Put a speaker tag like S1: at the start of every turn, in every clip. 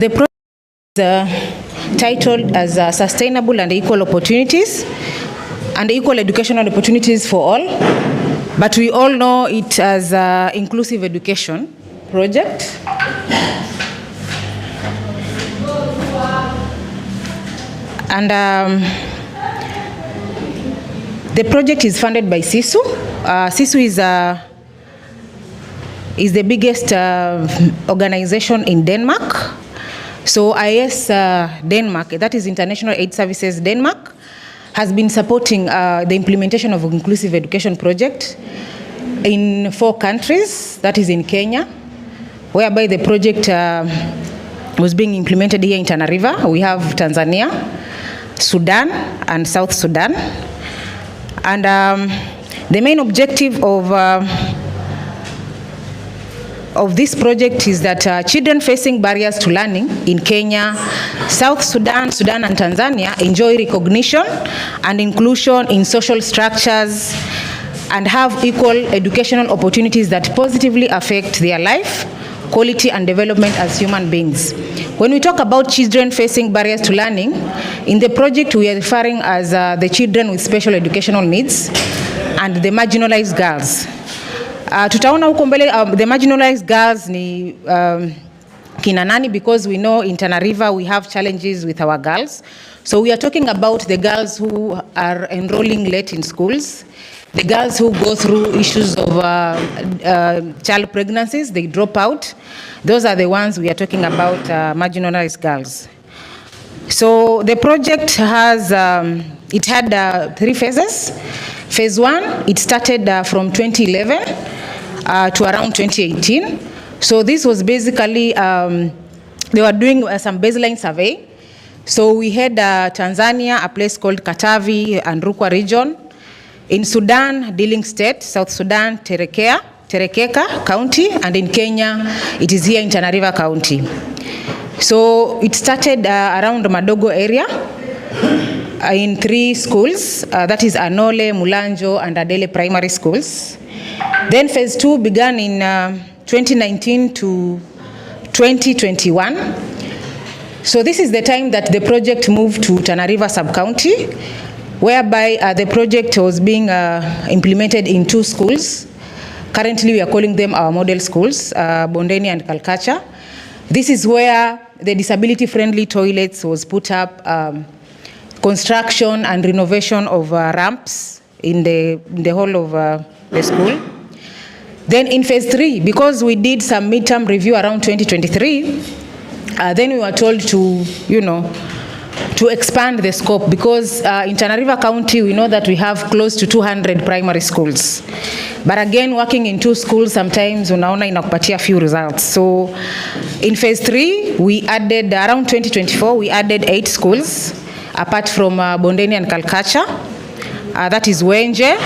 S1: The project is titled as Sustainable and Equal Opportunities and Equal Educational Opportunities for All, but we all know it as Inclusive Education Project. And the project is funded by SISU. SISU is the biggest organization in Denmark. So IS Denmark, that is International Aid Services Denmark, has been supporting the implementation of Inclusive Education Project in 4 countries. That is in Kenya, whereby the project was being implemented here in Tana River. We have Tanzania, Sudan, and South Sudan. And the main objective of this project is that children facing barriers to learning in Kenya, South Sudan, Sudan, and Tanzania enjoy recognition and inclusion in social structures and have equal educational opportunities that positively affect their life, quality, and development as human beings. When we talk about children facing barriers to learning, in the project we are referring as the children with special educational needs and the marginalized girls. Tutaona huko mbele the marginalized girls ni kina nani, because we know in Tana River we have challenges with our girls. So we are talking about the girls who are enrolling late in schools, the girls who go through issues of child pregnancies, they drop out. Those are the ones we are talking about, marginalized girls. So the project has, it had 3 phases. Phase 1, it started from 2011 to around 2018. So this was basically, they were doing some baseline survey. So we had Tanzania, a place called Katavi and Rukwa region. In Sudan, Diling State, South Sudan, Terekeka County, and in Kenya, it is here in Tana River County. So it started around Madogo area in 3 schools, that is Anole, Mulanjo, and Adele primary schools. Then phase 2 began in 2019 to 2021. So this is the time that the project moved to Tana River sub-county, whereby the project was being implemented in 2 schools. Currently we are calling them our model schools, Bondeni and Kalkacha. This is where the disability-friendly toilets was put up, construction and renovation of ramps in the whole of the school. Then in phase 3, because we did some midterm review around 2023, then we were told to, to expand the scope, because in Tana River County, we know that we have close to 200 primary schools. But again, working in 2 schools, sometimes unaona inakupatia few results. So in phase 3, we added, around 2024, we added 8 schools, apart from Bondeni and Kalkacha. That is Wenje,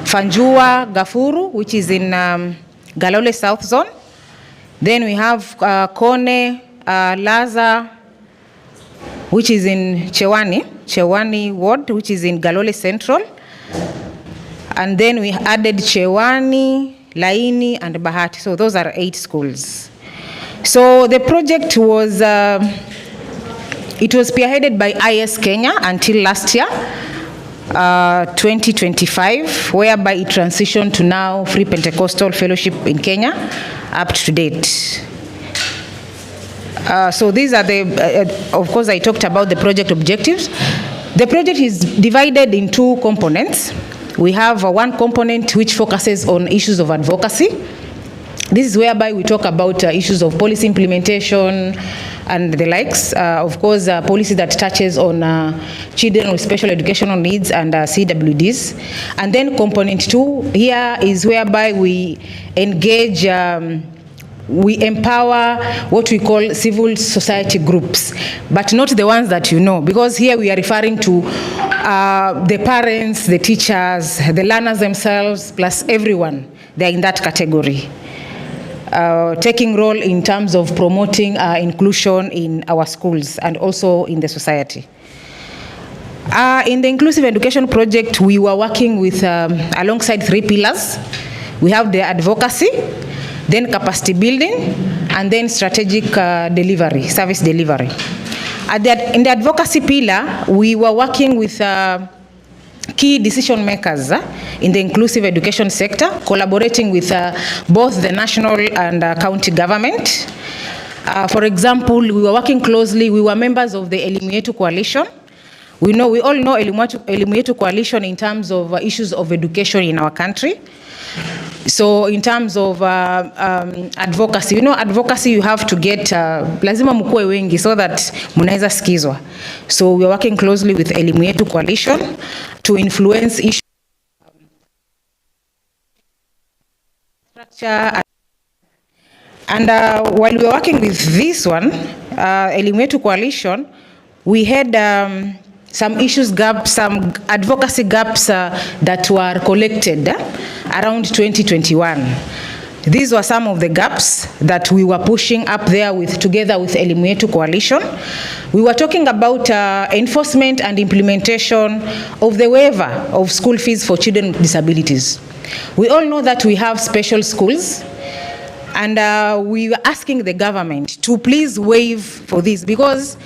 S1: Fanjua, Gafuru, which is in Galole South Zone. Then we have Kone, Laza, which is in Chewani Ward, which is in Galole Central. And then we added Chewani, Laini, and Bahati. So those are 8 schools. So the project was, it was spearheaded by IS Kenya until last year, 2025, whereby it transitioned to now Free Pentecostal Fellowship in Kenya up to date. So these are the, of course, I talked about the project objectives. The project is divided in 2 components. We have one component which focuses on issues of advocacy. This is whereby we talk about issues of policy implementation and the likes. Of course, policy that touches on children with special educational needs and CWDs. And then component 2 here is whereby we engage, we empower what we call civil society groups, but not the ones that you know, because here we are referring to the parents, the teachers, the learners themselves, plus everyone. They are in that category. Taking role in terms of promoting inclusion in our schools and also in the society. In the Inclusive Education Project, we were working with alongside 3 pillars. We have the advocacy, then capacity building, and then strategic delivery, service delivery. In the advocacy pillar, we were working with key decision makers in the inclusive education sector, collaborating with both the national and county government. For example, we were working closely, we were members of the Elimu Yetu Coalition. We all know Elimu Yetu Coalition in terms of issues of education in our country. So in terms of advocacy, advocacy you have to get, lazima mkuwe wengi so that munaweza sikizwa. So we are working closely with Elimu Yetu Coalition to influence issues. And while we were working with this one, Elimu Yetu Coalition, we had some issues gaps, some advocacy gaps that were collected around 2021. These were some of the gaps that we were pushing up there together with Elimu Yetu Coalition. We were talking about enforcement and implementation of the waiver of school fees for children with disabilities. We all know that we have special schools, and we were asking the government to please waive for this, because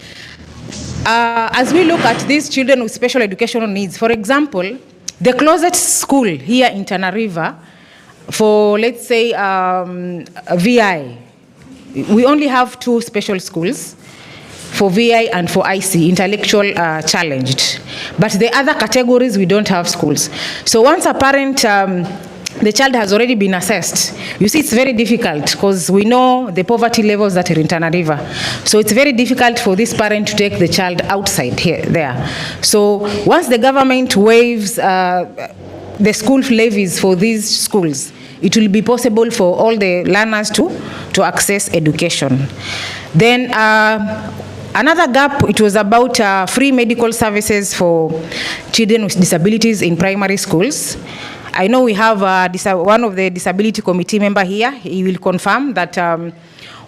S1: as we look at these children with special educational needs, for example, the closest school here in Tana River for, let's say, VI, we only have 2 special schools for VI and for IC, intellectual challenged. But the other categories, we don't have schools. So once a parent, the child has already been assessed, you see it's very difficult because we know the poverty levels that are in Tana River. So it's very difficult for this parent to take the child outside there. So once the government waives the school levies for these schools, it will be possible for all the learners to access education. Then another gap, it was about free medical services for children with disabilities in primary schools. I know we have one of the disability committee member here. He will confirm that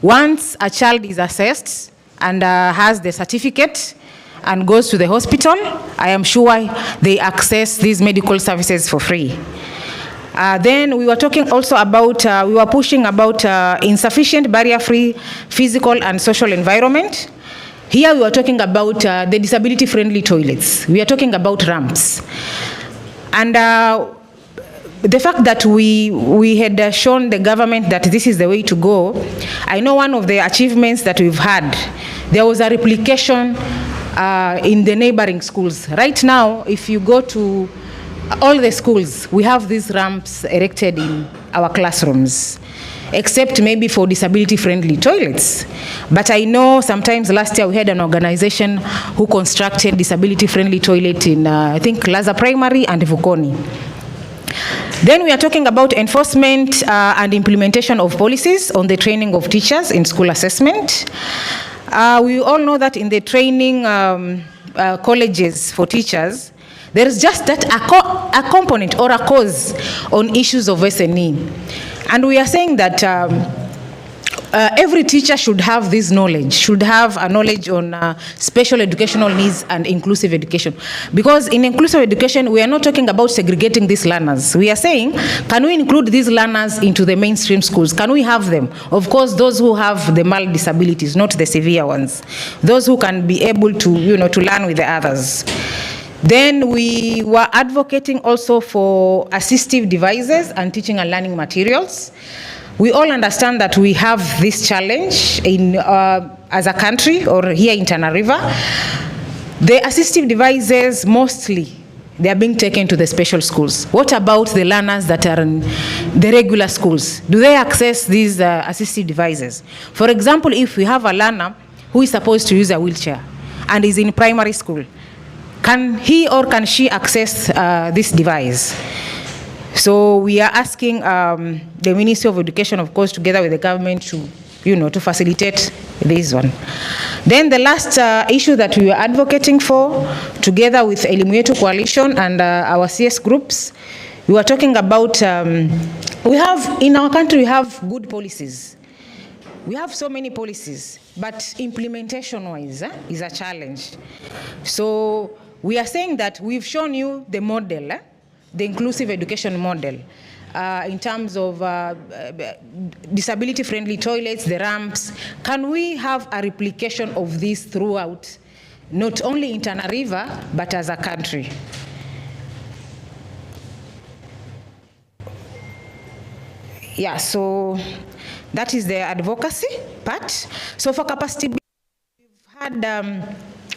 S1: once a child is assessed and has the certificate and goes to the hospital, I am sure they access these medical services for free. Then we were talking also about, we were pushing about insufficient barrier-free physical and social environment. Here we were talking about the disability-friendly toilets. We are talking about ramps. And the fact that we had shown the government that this is the way to go, I know one of the achievements that we've had, there was a replication in the neighboring schools. Right now, if you go to all the schools, we have these ramps erected in our classrooms, except maybe for disability-friendly toilets. But I know sometimes last year we had an organization who constructed disability-friendly toilet in, I think, Laza Primary and Vukoni. Then we are talking about enforcement and implementation of policies on the training of teachers in school assessment. We all know that in the training colleges for teachers, there is just that a component or a course on issues of SNE. And we are saying that every teacher should have this knowledge, should have a knowledge on special educational needs and inclusive education. Because in inclusive education, we are not talking about segregating these learners. We are saying, can we include these learners into the mainstream schools? Can we have them? Of course, those who have the mild disabilities, not the severe ones. Those who can be able to, to learn with the others. Then we were advocating also for assistive devices and teaching and learning materials. We all understand that we have this challenge in, as a country or here in Tana River. The assistive devices, mostly, they are being taken to the special schools. What about the learners that are in the regular schools? Do they access these assistive devices? For example, if we have a learner who is supposed to use a wheelchair and is in primary school, can he or can she access this device? So we are asking the Ministry of Education, of course, together with the government to, to facilitate this one. Then the last issue that we were advocating for, together with Elimu Yetu Coalition and our CS groups, we were talking about, in our country, we have good policies. We have so many policies, but implementation-wise is a challenge. So we are saying that we've shown you the model, the inclusive education model. in terms of disability-friendly toilets, the ramps. Can we have a replication of this throughout, not only in Tana River, but as a country? Yeah, so that is the advocacy part. So for capacity building,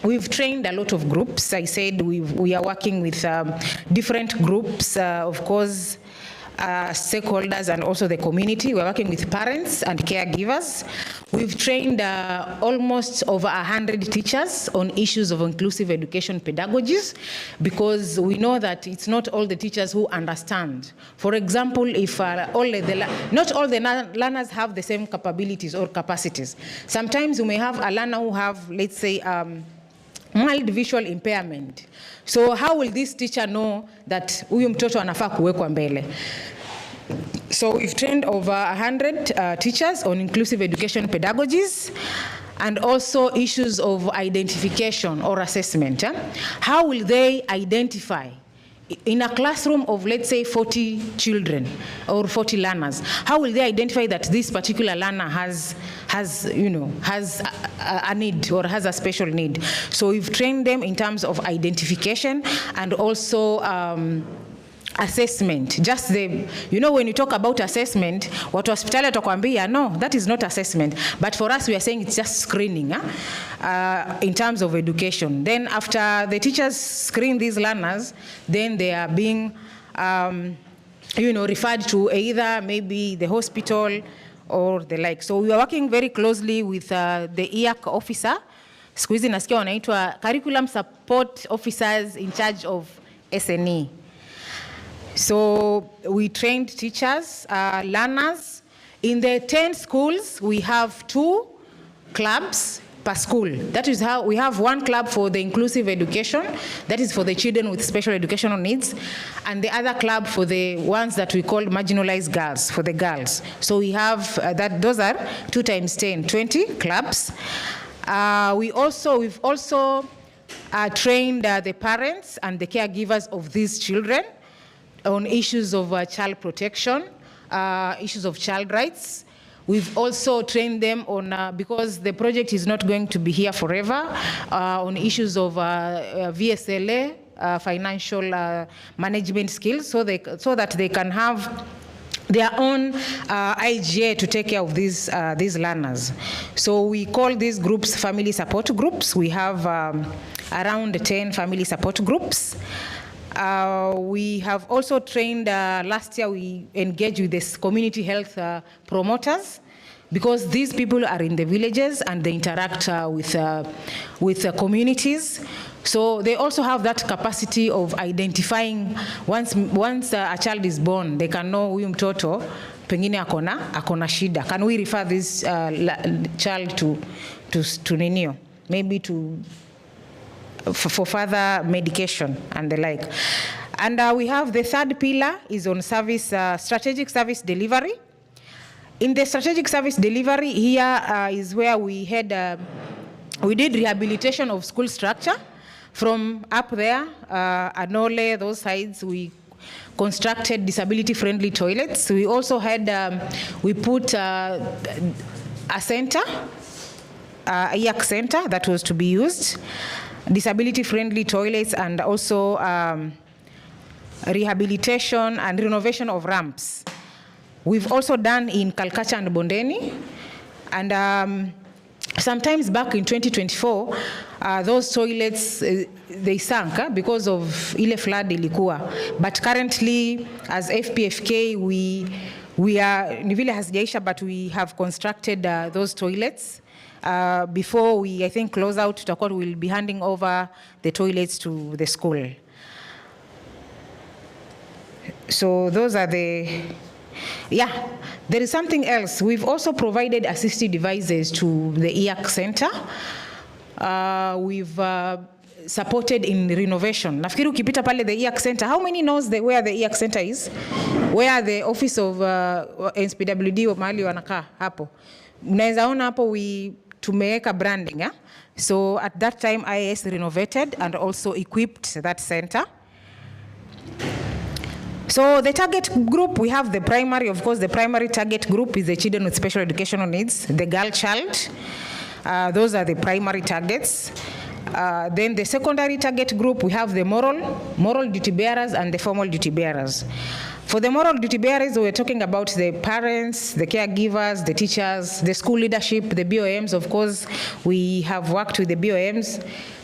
S1: we've trained a lot of groups. I said we are working with different groups, of course, stakeholders and also the community. We're working with parents and caregivers. We've trained almost over 100 teachers on issues of inclusive education pedagogies, because we know that it's not all the teachers who understand. For example, if not all the learners have the same capabilities or capacities. Sometimes you may have a learner who have, let's say, mild visual impairment. So how will this teacher know that huyu mtoto anafaa kuwekwa mbele? So we've trained over 100 teachers on inclusive education pedagogies, and also issues of identification or assessment. How will they identify in a classroom of, let's say, 40 children or 40 learners? How will they identify that this particular learner has a need or has a special need? So we've trained them in terms of identification and also assessment. Just when you talk about assessment, what hospitali watakwambia, no, that is not assessment. But for us, we are saying it's just screening in terms of education. Then after the teachers screen these learners, then they are being referred to either maybe the hospital or the like. So we are working very closely with the IAC officer. Siku hizi nasikia wanaitwa curriculum support officers in charge of SNE. So we trained teachers, learners. In the 10 schools, we have 2 clubs per school. That is how we have 1 club for the inclusive education, that is for the children with special educational needs, and the other club for the ones that we call marginalized girls, for the girls. So we have those are 2 times 10, 20 clubs. We've also trained the parents and the caregivers of these children on issues of child protection, issues of child rights. We've also trained them on, because the project is not going to be here forever, on issues of VSLA, financial management skills, so that they can have their own IGA to take care of these learners. So we call these groups family support groups. We have around 10 family support groups. We have also trained, last year we engaged with this community health promoters, because these people are in the villages and they interact with communities. So they also have that capacity of identifying once a child is born, they can know huyu mtoto pengine akona shida. Can we refer this child to ninio, maybe for further medication and the like. And we have the 3rd pillar is on service, strategic service delivery. In the strategic service delivery, here is where we did rehabilitation of school structure. From up there, Anole, those sides, we constructed disability-friendly toilets. We also had, we put a center, a IAC center that was to be used, disability-friendly toilets, and also rehabilitation and renovation of ramps. We've also done in Kalkacha and Bondeni, and sometimes back in 2024, those toilets, they sank because of ile flood ilikuwa. But currently, as FPFK, we are, ni vile hazijaisha, but we have constructed those toilets. Before we, I think, close out, we will be handing over the toilets to the school. So those are the, yeah. There is something else. We've also provided assistive devices to the IAC center. We've supported in renovation. Nafikiri ukipita pale the IAC center, how many knows where the IAC center is? Where the office of NSPWD mahali wanakaa hapo. Mnaweza ona hapo tumeweka branding. Yeah? So at that time, IAS renovated and also equipped that center. So the target group, we have the primary, of course, the primary target group is the children with special educational needs, the girl child. Those are the primary targets. Then the secondary target group, we have the moral duty bearers and the formal duty bearers. For the moral duty bearers, we're talking about the parents, the caregivers, the teachers, the school leadership, the BOMs. Of course, we have worked with the BOMs.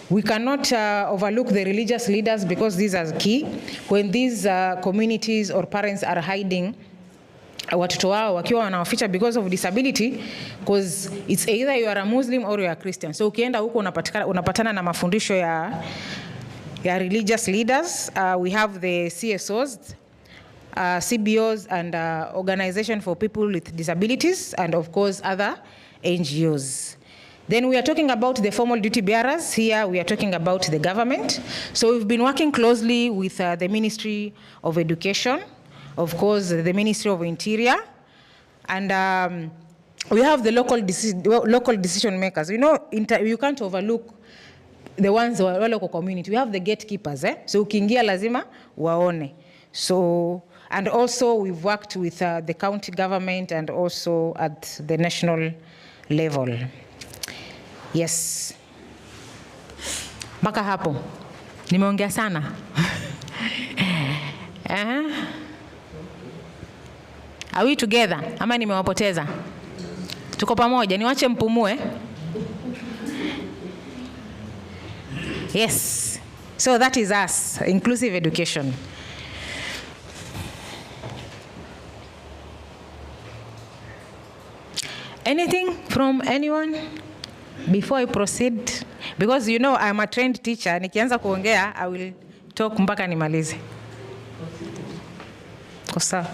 S1: We cannot overlook the religious leaders because these are key. When these communities or parents are hiding watoto wao wakiwa wanawaficha because of disability, because it's either you are a Muslim or you are a Christian. So ukienda huko unapatana na mafundisho ya religious leaders. We have the CSOs, CBOs and Organization for People with Disabilities, and of course other NGOs. Then we are talking about the formal duty bearers. Here we are talking about the government. So we've been working closely with the Ministry of Education, of course the Ministry of Interior, and we have the local decision makers. You know, you can't overlook the ones who are local community. We have the gatekeepers, so ukiingia lazima waone. So, and also we've worked with the county government and also at the national level. Yes. Mpaka hapo nimeongea sana. Are we together? Ama nimewapoteza? Tuko pamoja, niwache mpumue. Yes. So that is us, inclusive education. Anything from anyone before I proceed? Because you know I'm a trained teacher. Nikianza kuongea, I will talk mpaka nimalize. Kosa.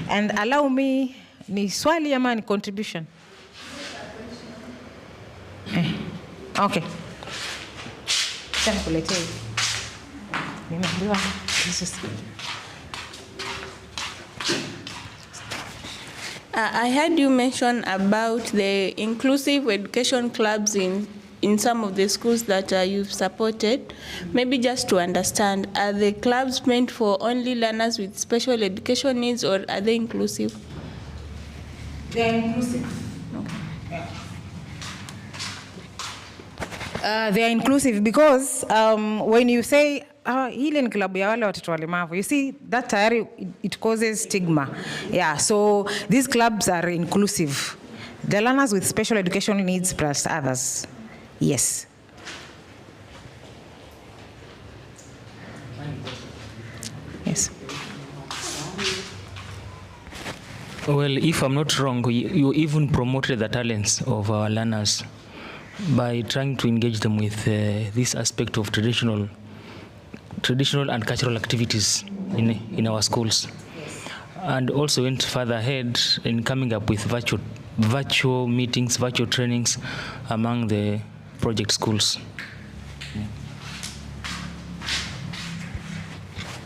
S1: And allow me, ni swali ama ni contribution? Okay. Kuletee. Nimeambiwa Jesus.
S2: I heard you mention about the inclusive education clubs in some of the schools that you've supported. Maybe just to understand, are the clubs meant for only learners with special education needs, or are they inclusive?
S1: They are inclusive.
S2: Okay.
S1: Yeah. They are inclusive because when you say hili ni klabu ya wale watoto walemavu, you see that tayari it causes stigma. Yeah, so these clubs are inclusive. The learners with special educational needs plus others. Yes. Yes.
S3: Well, if I'm not wrong, you even promoted the talents of our learners by trying to engage them with this aspect of traditional and cultural activities in our schools. Yes. And also went further ahead in coming up with virtual meetings, virtual trainings among the project schools.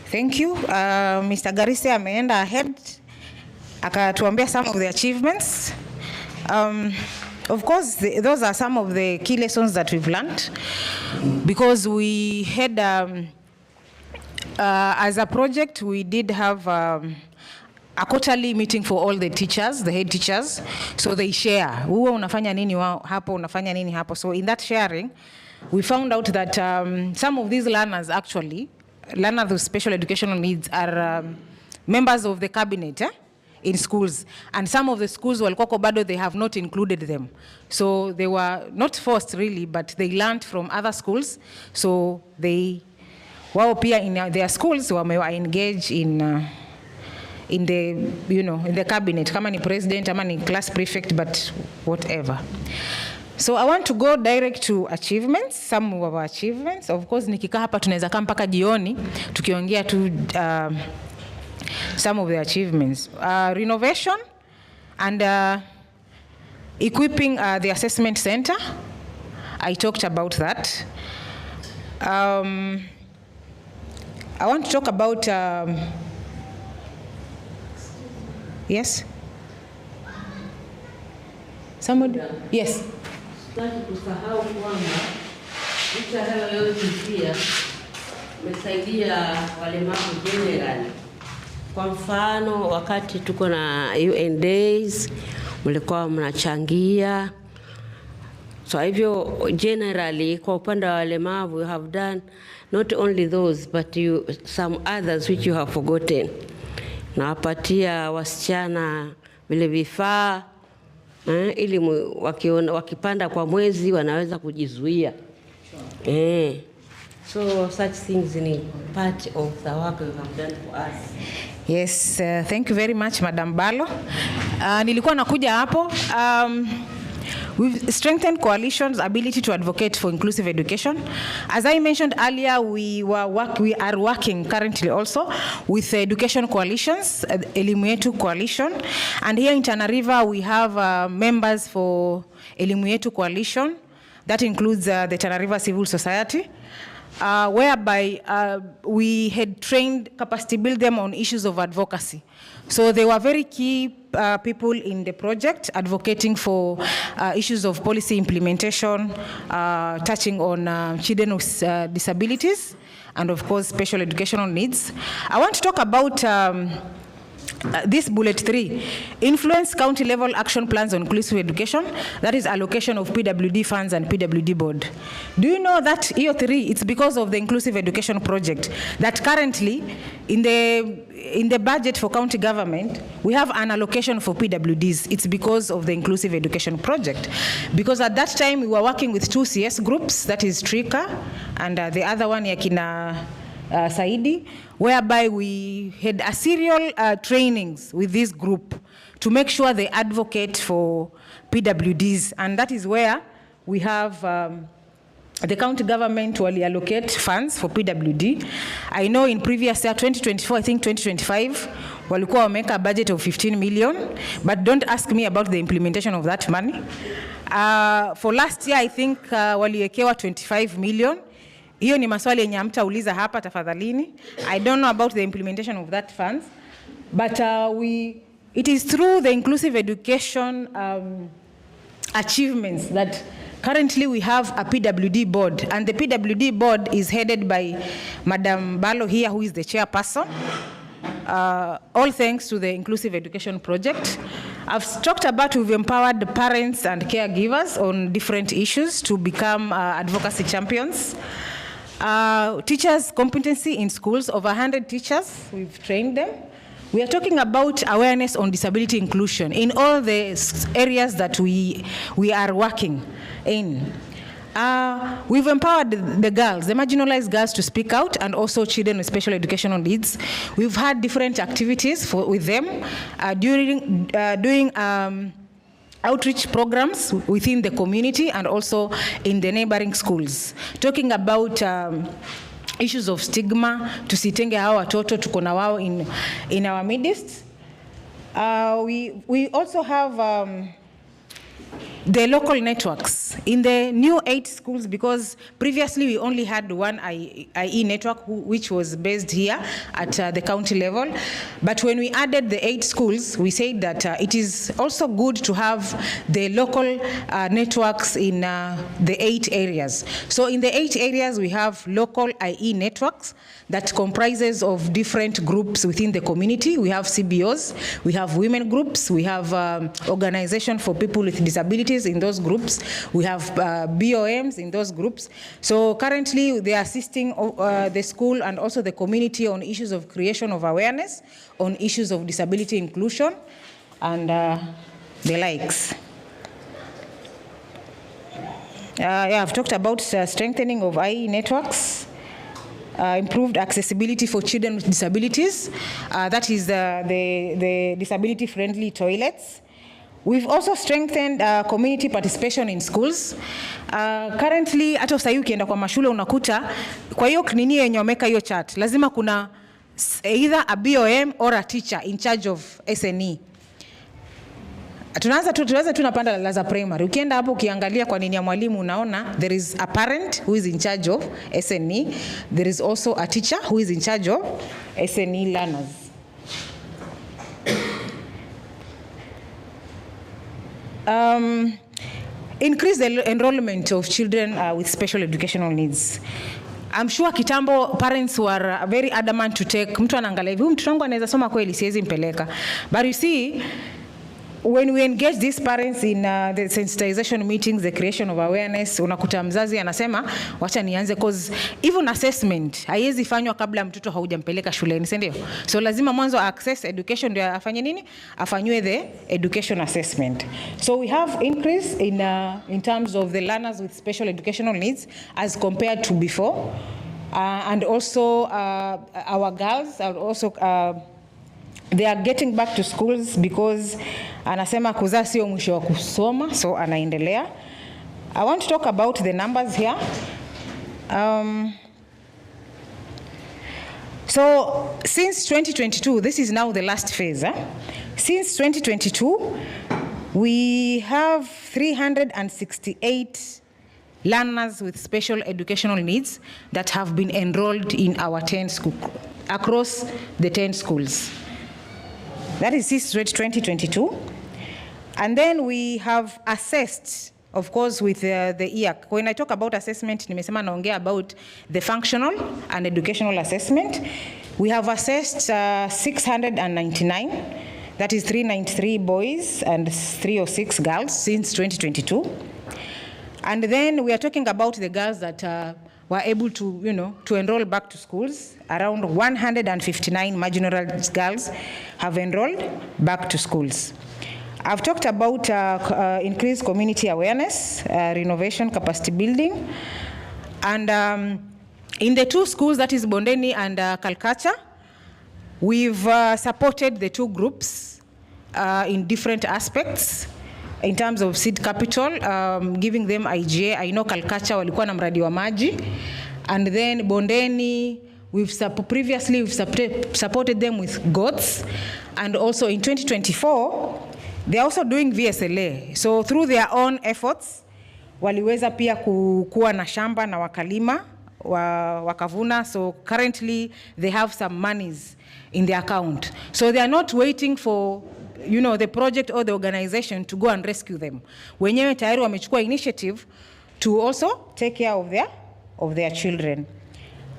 S1: Thank you. Mr. Garise ameenda ahead akatuambia some of the achievements. Of course, those are some of the key lessons that we've learned, because we had, as a project, we did have a quarterly meeting for all the teachers, the head teachers, so they share. Uwe unafanya nini hapo, unafanya nini hapo. So in that sharing, we found out that some of these learners actually, learners with special educational needs are members of the cabinet in schools, and some of the schools walikuwa bado they have not included them, so they were not forced really, but they learned from other schools, so they wao pia in their schools wamewa engage in the, you know, in the cabinet, kama ni president ama ni class prefect, but whatever. So I want to go direct to achievements, some of our achievements. Of course nikikaa hapa tunaweza kaa mpaka jioni tukiongea tu some of the achievements. Renovation and equipping the assessment center. I talked about that. I want to talk about yes? Somebody? Yes.
S4: Sitaki kusahau kwamba licha hayo yote pia umesaidia walemavu generally
S5: Kwa mfano wakati tuko na UN Days mlikuwa mnachangia. So hivyo generally kwa upande wa walemavu you have done not only those but some others which you have forgotten. Nawapatia wasichana vile vifaa ili wakipanda kwa mwezi wanaweza kujizuia. So such things in part of the work you have done for us.
S1: Yes, thank you very much, Madam Balo. Nilikuwa nakuja hapo. We've strengthened coalitions' ability to advocate for inclusive education. As I mentioned earlier, we are working currently also with education coalitions, Elimu Yetu Coalition. And here in Tana River, we have members for Elimu Yetu Coalition. That includes the Tana River Civil Society, whereby we had trained, capacity build them on issues of advocacy. So they were very key people in the project advocating for issues of policy implementation, touching on children with disabilities and of course special educational needs. I want to talk about this bullet 3, influence county level action plans on inclusive education, that is allocation of PWD funds and PWD board. Do you know that EO3, it's because of the inclusive education project that currently in the budget for county government, we have an allocation for PWDs. It's because of the inclusive education project. Because at that time we were working with 2 CS groups, that is Trika and the other one Yakina Saidi, whereby we had a serial trainings with this group to make sure they advocate for PWDs. And that is where we have the county government will allocate funds for PWD. I know in previous year, 2024, I think 2025, walikuwa wameka a budget of 15 million, but don't ask me about the implementation of that money. For last year, I think waliwekewa 25 million. Hiyo ni maswali yenye hamtauliza hapa tafadhalini. I don't know about the implementation of that funds, but it is through the inclusive education achievements that currently we have a PWD board, and the PWD board is headed by Madam Balo here, who is the chairperson. All thanks to the inclusive education project. I've talked about we've empowered the parents and caregivers on different issues to become advocacy champions. Teachers' competency in schools, over 100 teachers, we've trained them. We are talking about awareness on disability inclusion in all the areas that we are working in. We've empowered the girls, the marginalized girls, to speak out, and also children with special educational needs. We've had different activities with them doing outreach programs within the community and also in the neighboring schools, talking about issues of stigma, tusitenge hawa watoto tuko na wao in our midst. We also have the local networks in the new 8 schools, because previously we only had one IE network which was based here at the county level. But when we added the 8 schools, we said that it is also good to have the local networks in the 8 areas. So in the 8 areas, we have local IE networks that comprises of different groups within the community. We have CBOs, we have women groups, we have organization for people with disabilities in those groups, we have BOMs in those groups. So currently they are assisting the school and also the community on issues of creation of awareness, on issues of disability inclusion and the likes. Yeah, I've talked about strengthening of IE networks, improved accessibility for children with disabilities. That is the disability-friendly toilets. We've also strengthened community participation in schools. Currently, hata sasa hivi ukienda kwa mashule unakuta kwa hiyo nini yenye wameka hiyo chat, lazima kuna either a BOM or a teacher in charge of SNE. Tunaweza tunapanda Laza Primary. Ukienda hapo ukiangalia kwa nini ya mwalimu unaona there is a parent who is in charge of SNE. There is also a teacher who is in charge of SNE learners. Increase the enrollment of children with special educational needs. I'm sure kitambo parents were very adamant to take, mtu anaangalia hivi, mtoto wangu anaweza soma kweli, siwezi mpeleka. But you see, when we engage these parents in the sensitization meetings, the creation of awareness, unakuta mzazi anasema wacha nianze, cause even assessment haiwezi fanywa kabla mtoto haujampeleka shuleni, si ndio? So lazima mwanzo access education ndio afanye nini? Afanywe the education assessment. So we have increase in terms of the learners with special educational needs as compared to before. And also our girls are also they are getting back to schools because anasema kuzaa sio mwisho wa kusoma, so anaendelea. I want to talk about the numbers here. So since 2022, this is now the last phase. Since 2022, we have 368 learners with special educational needs that have been enrolled in our 10 schools, across the 10 schools. That is since 2022. And then we have assessed, of course, with the IAC. When I talk about assessment, nimesema naongea about the functional and educational assessment. We have assessed 699, that is 393 boys and 306 girls since 2022. And then we are talking about the girls that were able to, to enroll back to schools. Around 159 marginalized girls have enrolled back to schools. I've talked about increased community awareness, renovation, capacity building. And in the 2 schools, that is Bondeni and Calcutta, we've supported the 2 groups in different aspects. In terms of seed capital, giving them IGA. I know Calcutta walikuwa na mradi wa maji. And then Bondeni, previously we've supported them with goats. And also in 2024, they're also doing VSLA. So through their own efforts, waliweza pia kuwa na shamba na wakalima, wakavuna. So currently they have some monies in their account. So they are not waiting for the project or the organization to go and rescue them. Wenyewe tayari wamechukua initiative to also take care of their children.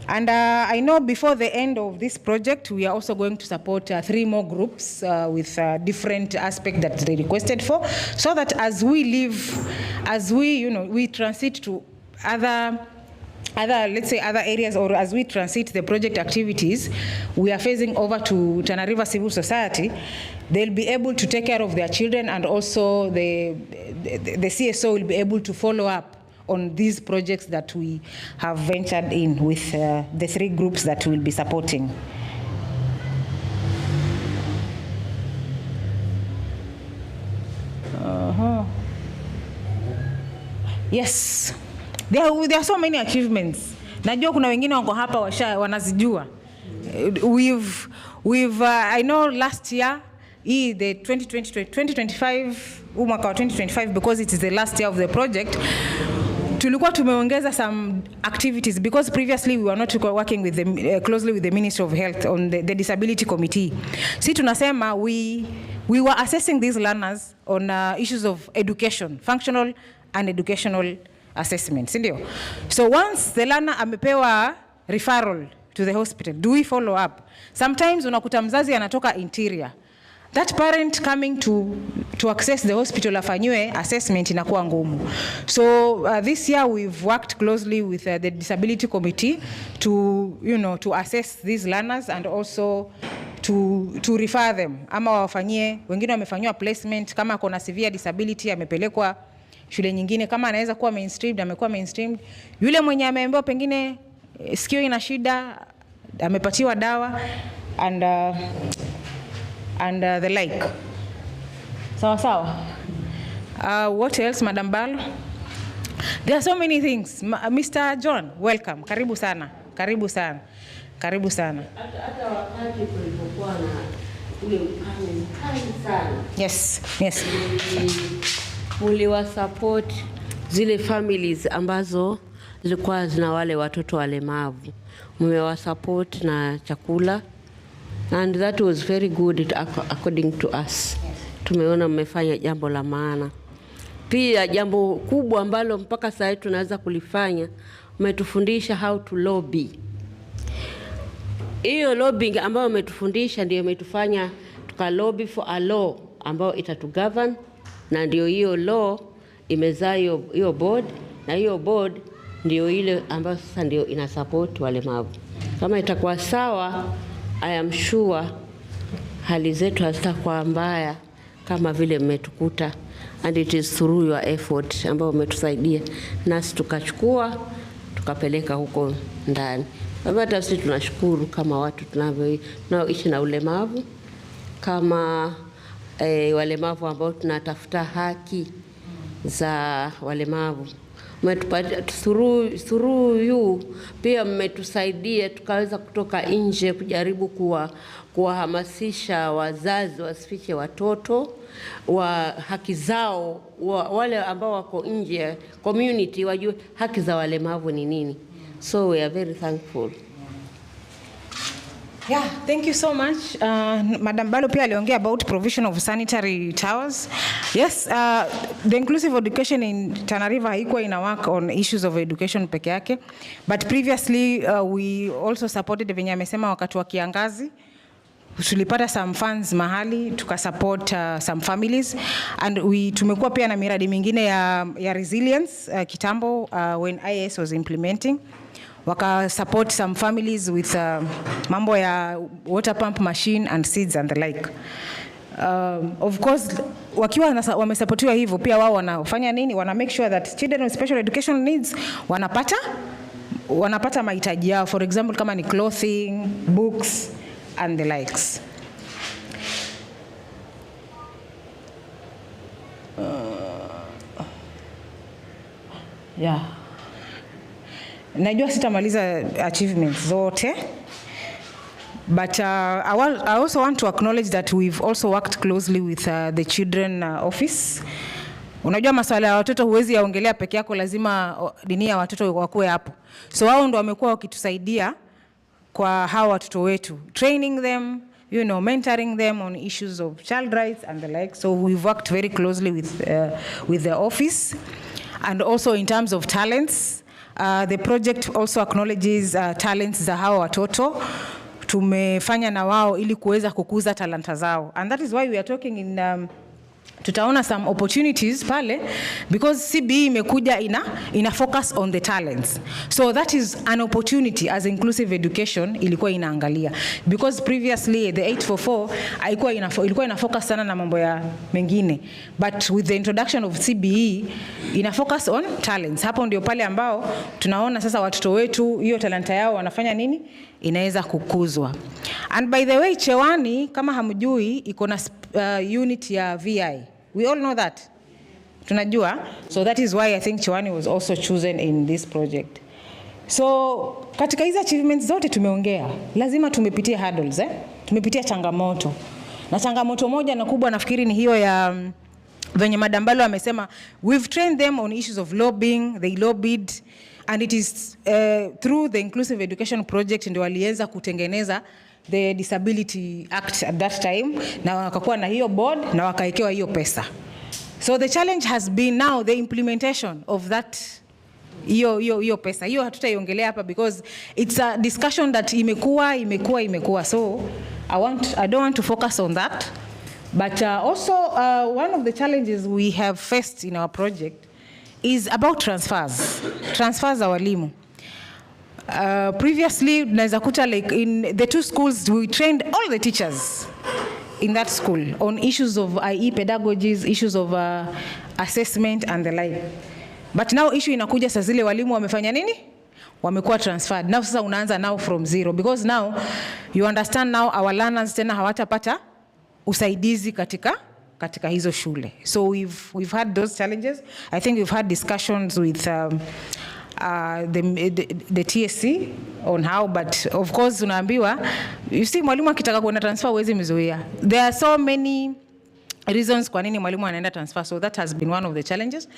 S1: And I know before the end of this project, we are also going to support 3 more groups with different aspects that they requested for, so that as we transit to other, let's say other areas, or as we transit the project activities, we are phasing over to Tana River Civil Society. They'll be able to take care of their children, and also the CSO will be able to follow up on these projects that we have ventured in with the 3 groups that we'll be supporting. Yes, there are so many achievements. Najua kuna wengine wako hapa wanazijua. I know last year, the 2025, mwaka wa 2025, because it is the last year of the project, tulikuwa tumeongeza some activities, because previously we were not working with closely with the Ministry of Health on the Disability Committee. Si tunasema we were assessing these learners on issues of education, functional and educational assessments, ndio? So once the learner amepewa referral to the hospital, do we follow up? Sometimes unakuta mzazi anatoka interior. That parent coming to access the hospital afanywe assessment inakuwa ngumu. So this year we've worked closely with the Disability Committee to assess these learners, and also to refer them. Ama wafanyie, wengine wamefanywa placement, kama kuna severe disability amepelekwa shule nyingine, kama anaweza kuwa mainstreamed amekuwa mainstreamed. Yule mwenye ameambiwa pengine sikio ina shida amepatiwa dawa, and the like. Sawa. What else, Madam Balo? There are so many things. Mr. John, welcome. Karibu sana.
S5: Hata wakati tulipokuwa na ule ukame mkali sana.
S1: Yes.
S5: Muliwa support zile families ambazo zilikuwa zina wale watoto walemavu. Mmewa support na chakula. And that was very good according to us. Tumeona mmefanya jambo la maana. Pia jambo kubwa ambalo mpaka sasa tunaweza kulifanya, umetufundisha how to lobby. Hiyo lobbying ambayo umetufundisha ndio imetufanya tukalobby for a law ambayo itatugovern, na ndio hiyo law imezaa hiyo board, na hiyo board ndio ile ambayo sasa ndio ina support walemavu. Kama itakuwa sawa, I am sure hali zetu hazitakuwa mbaya kama vile mmetukuta, and it is through your effort ambayo umetusaidia nasi tukachukua tukapeleka huko ndani. Hata sisi tunashukuru kama watu tunaoishi na ulemavu, kama walemavu ambao tunatafuta haki za walemavu. Umetupatia through you, pia mmetusaidia tukaweza kutoka nje kujaribu kuwahamasisha wazazi wasifiche watoto wa haki zao, wale ambao wako nje community wajue haki za walemavu ni nini. So we are very thankful.
S1: Yeah, thank you so much. Madam Balo pia aliongea about provision of sanitary towels. Yes, the inclusive education in Tana River haikuwa ina work on issues of education peke yake, but previously we also supported, venye amesema, wakati wa kiangazi tulipata some funds mahali tukasupport some families, and tumekuwa pia na miradi mingine ya resilience kitambo when IS was implementing, waka support some families with mambo ya water pump machine and seeds and the like. Of course wakiwa wamesupportiwa hivyo, pia wao wanafanya nini? Wana make sure that children with special education needs wanapata mahitaji yao, for example kama ni clothing, books and the likes. Yeah. Najua sitamaliza achievements zote, but I also want to acknowledge that we've also worked closely with the children office. Unajua masuala ya watoto huwezi yaongelea peke yako, lazima dini ya watoto wakuwe hapo. So wao ndio wamekuwa wakitusaidia kwa hawa watoto wetu, training them, mentoring them on issues of child rights and the like. So we've worked very closely with the office, and also in terms of talents. The project also acknowledges talents za hawa watoto. Tumefanya na wao ili kuweza kukuza talanta zao, and that is why we are talking in tutaona some opportunities pale, because CBE imekuja ina focus on the talents. So that is an opportunity as inclusive education ilikuwa inaangalia, because previously the 844 ilikuwa ina focus sana na mambo ya mengine, but with the introduction of CBE ina focus on talents. Hapo ndio pale ambao tunaona sasa watoto wetu hiyo talanta yao wanafanya nini, inaweza kukuzwa. And by the way, Chewani kama hamjui iko na unit ya VI. We all know that. Tunajua. So that is why I think Chewani was also chosen in this project. So katika hizo achievements zote tumeongea, lazima tumepitia hurdles, tumepitia changamoto. Na changamoto moja na kubwa nafikiri ni hiyo ya venye Madam Balo amesema, we've trained them on issues of lobbying, they lobbied, and it is through the Inclusive Education Project ndio walianza kutengeneza the Disability Act at that time, na wakakuwa na hiyo board na wakaekewa hiyo pesa. So the challenge has been now the implementation of that hiyo pesa. Hiyo hatutaiongelea hapa because it's a discussion that imekuwa. So I don't want to focus on that. But also one of the challenges we have faced in our project is about transfers za walimu. Previously naweza kuta like in the two schools we trained all the teachers in that school on issues of IE pedagogies, issues of assessment and the like. But now issue inakuja sasa zile walimu wamefanya nini? Wamekuwa transferred. Now sasa unaanza now from zero, because now you understand now our learners tena hawatapata usaidizi katika hizo shule. So we've had those challenges. I think we've had discussions with the TSC on how, but of course unaambiwa, you see mwalimu akitaka kuenda transfer huwezi mzuia. There are so many reasons kwa nini mwalimu anaenda transfer, so that has been one of the challenges.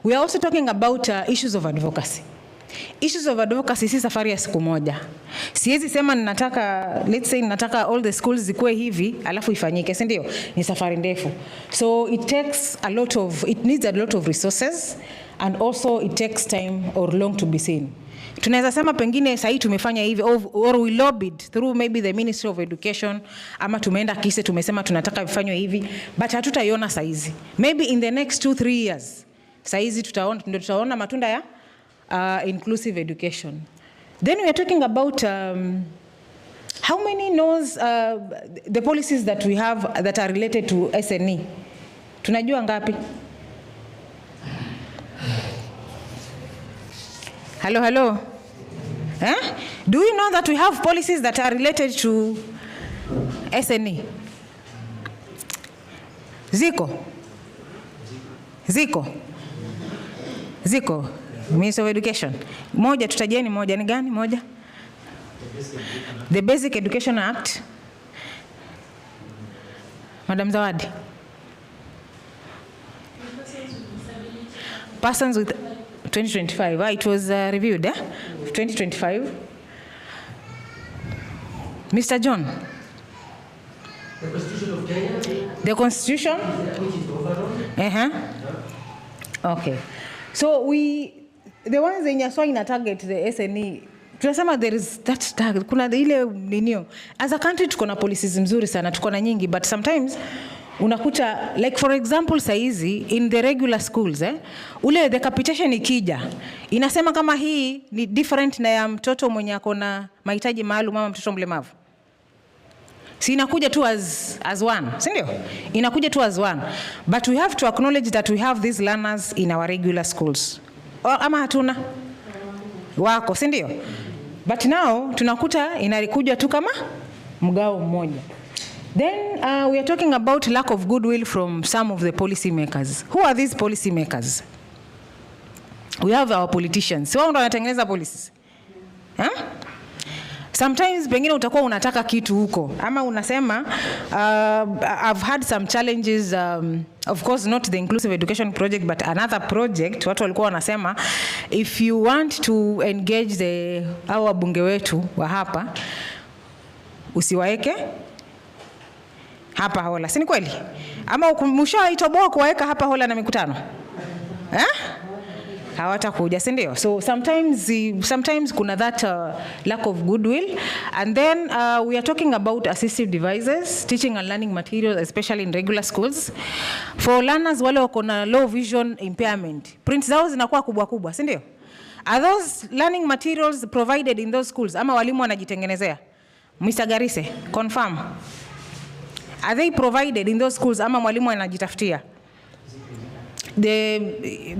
S1: We are also talking about issues of advocacy. Issues of advocacy si safari ya siku moja. Siwezi sema ninataka, let's say ninataka all the schools zikuwe hivi alafu ifanyike, si ndio? Ni safari ndefu. So it needs a lot of resources, and also it takes time or long to be seen. Tunaweza sema pengine sasa tumefanya hivi, or we lobbied through maybe the Ministry of Education, ama tumeenda kise tumesema tunataka vifanywe hivi, but hatutaiona saizi. Maybe in the next 2-3 years saizi tutaona matunda ya inclusive education. Then we are talking about how many knows the policies that we have that are related to SNE. Tunajua ngapi? Hello. Do you know that we have policies that are related to SNE? Ziko. Ministry of Education. Moja tutajieni, moja ni gani? Moja. The Basic Education Act. Madam Zawadi. Persons with 2025. It was reviewed, 2025. Mr. John.
S6: The Constitution of Kenya.
S1: The Constitution? Okay. So the ones in Yaswa ina target the SNE. Tunasema there is that target. Kuna ile ninio. As a country tuko na policies mzuri sana, tuko na nyingi, but sometimes unakuta, like for example saizi in the regular schools, ule the capitation ikija inasema kama hii ni different na ya mtoto mwenye akona mahitaji maalum ama mtoto mlemavu. Si inakuja tu as one, si ndio? Inakuja tu as one. But we have to acknowledge that we have these learners in our regular schools. Ama hatuna? Wako, si ndio? But now tunakuta inakuja tu kama mgao mmoja. Then we are talking about lack of goodwill from some of the policy makers. Who are these policy makers? We have our politicians. Wao ndio wanatengeneza policies. Sometimes pengine utakuwa unataka kitu huko ama unasema I've had some challenges, of course not the Inclusive Education Project but another project. Watu walikuwa wanasema if you want to engage hao wabunge wetu wa hapa usiwaeke hapa Hola. Si ni kweli? Ama mshaitoboa kuwaeka hapa Hola na mikutano? Hawatakuja, si ndio? So sometimes kuna that lack of goodwill. And then we are talking about assistive devices, teaching and learning materials, especially in regular schools. For learners wale wako na low vision impairment, prints zao zinakuwa kubwa, si ndio? Are those learning materials provided in those schools ama walimu wanajitengenezea? Mr. Garise, confirm. Are they provided in those schools ama mwalimu anajitafutia?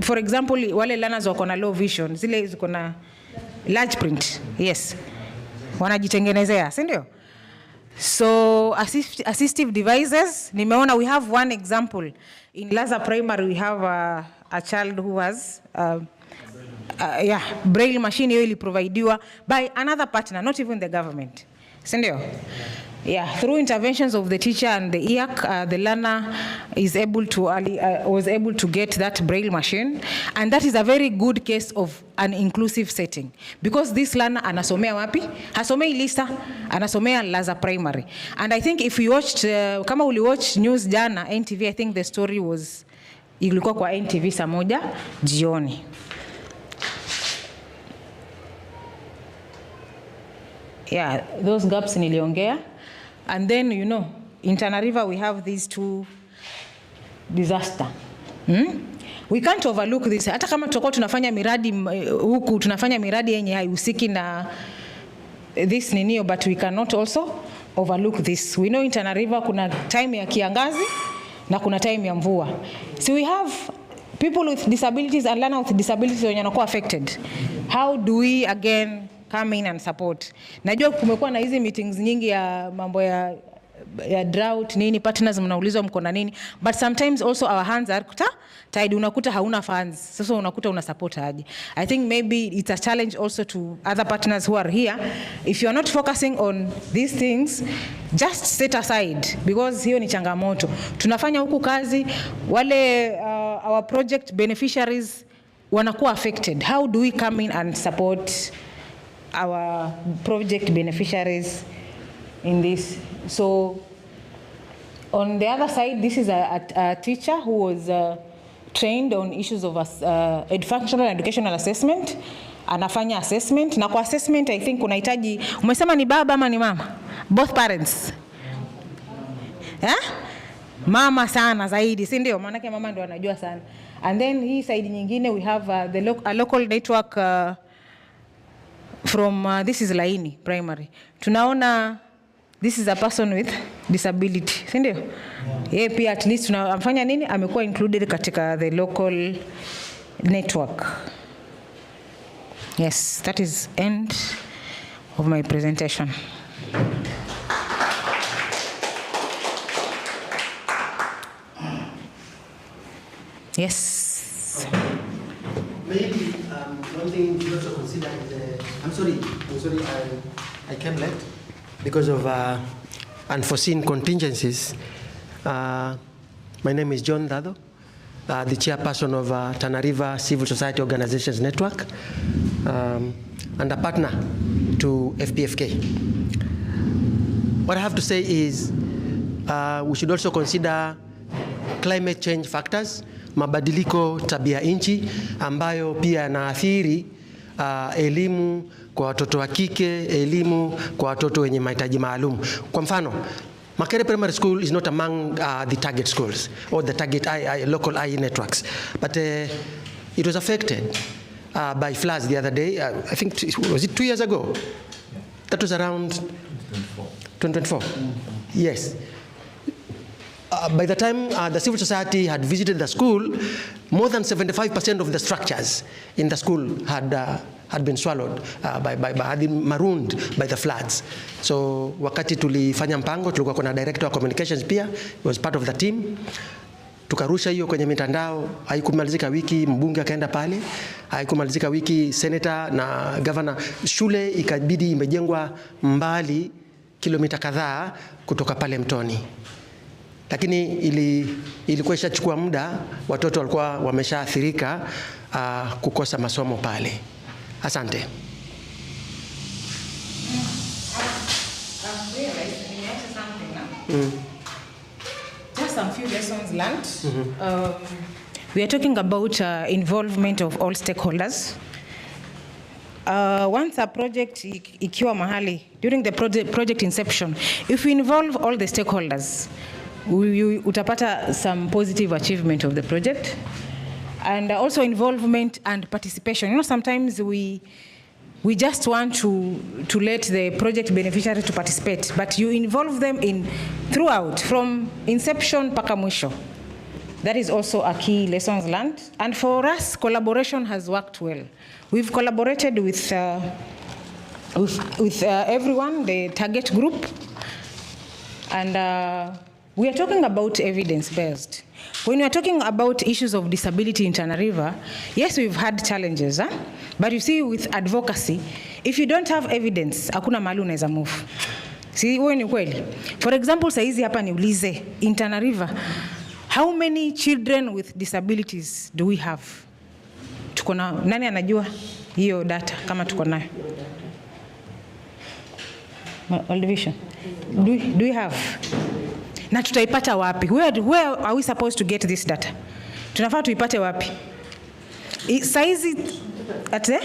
S1: For example, wale learners wako na low vision, zile ziko na large print, yes, wanajitengenezea, si ndio? So assistive devices, nimeona we have one example in Laza Primary. We have a child who has braille machine. Hiyo iliprovidiwa by another partner, not even the government, si ndio? Through interventions of the teacher and the IAC, the learner was able to get that braille machine, and that is a very good case of an inclusive setting, because this learner anasomea wapi? Hasomei Lisa, anasomea Laza Primary. And I think if we watched, kama uli watch news jana NTV, I think the story was ilikuwa kwa NTV saa moja jioni. Those gaps niliongea. And then, in Tana River, we have these two disasters. We can't overlook this. Hata kama tutakuwa tunafanya miradi huku, tunafanya miradi yenye haihusiki na this ninio, but we cannot also overlook this. We know in Tana River kuna time ya kiangazi na kuna time ya mvua. So we have people with disabilities and learners with disabilities wenye wanakuwa affected. How do we again come in and support? Najua kumekuwa na hizi meetings nyingi ya mambo ya drought nini, partners mnaulizwa mko na nini, but sometimes also our hands are tied. Unakuta hauna funds, sasa unakuta una support aje. I think maybe it's a challenge also to other partners who are here. If you are not focusing on these things, just set aside, because hiyo ni changamoto. Tunafanya huku kazi, wale our project beneficiaries wanakuwa affected. How do we come in and support our project beneficiaries in this? So on the other side, this is a teacher who was trained on issues of functional educational assessment. Anafanya assessment, na kwa assessment I think unahitaji, umesema ni baba ama ni mama? Both parents. Mama sana zaidi, si ndio? Maana mama ndio anajua sana. And then hii side nyingine we have a local network from this is Laini Primary. Tunaona this is a person with disability, si ndio? Yeah, pia at least tunamfanya nini? Amekuwa included katika the local network. Yes, that is end of my presentation. Yes.
S6: Maybe one thing you also consider is, I'm sorry, I came late because of unforeseen contingencies. My name is John Dado, the chairperson of Tana River Civil Society Organizations Network, and a partner to FPFK. What I have to say is we should also consider climate change factors, mabadiliko tabia nchi ambayo pia yanaathiri elimu kwa watoto wa kike, elimu kwa watoto wenye mahitaji maalum. Kwa mfano, Makere Primary School is not among the target schools or the target local IE networks, but it was affected by floods the other day. I think, was it 2 years ago? That was around 2024. Yes. By the time the civil society had visited the school, more than 75% of the structures in the school had been swallowed, had been marooned by the floods. So wakati tulifanya mpango, tulikuwa kuna director of communications pia, was part of the team. Tukarusha hiyo kwenye mitandao, haikumalizika wiki mbunge akaenda pale, haikumalizika wiki senator na governor. Shule ikabidi imejengwa mbali kilomita kadhaa kutoka pale mtoni. Lakini ilikuwa ishachukua muda, watoto walikuwa wameshaathirika kukosa masomo pale. Asante.
S1: Just some few lessons learned. We are talking about involvement of all stakeholders. Once a project ikiwa mahali, during the project inception, if we involve all the stakeholders, utapata some positive achievement of the project. And also involvement and participation. You know, sometimes we just want to let the project beneficiary to participate, but you involve them throughout, from inception mpaka mwisho. That is also a key lessons learned. And for us, collaboration has worked well. We've collaborated with everyone, the target group, and we are talking about evidence-based. When we are talking about issues of disability in Tana River, yes, we've had challenges, but you see, with advocacy, if you don't have evidence, hakuna mahali unaweza move. See, wewe ni kweli. For example, saizi hapa niulize, in Tana River, how many children with disabilities do we have? Tuko na, nani anajua hiyo data kama tuko nayo? All division. Do we have? Na tutaipata wapi? Where are we supposed to get this data? Tunafaa tuipate wapi? Saizi at the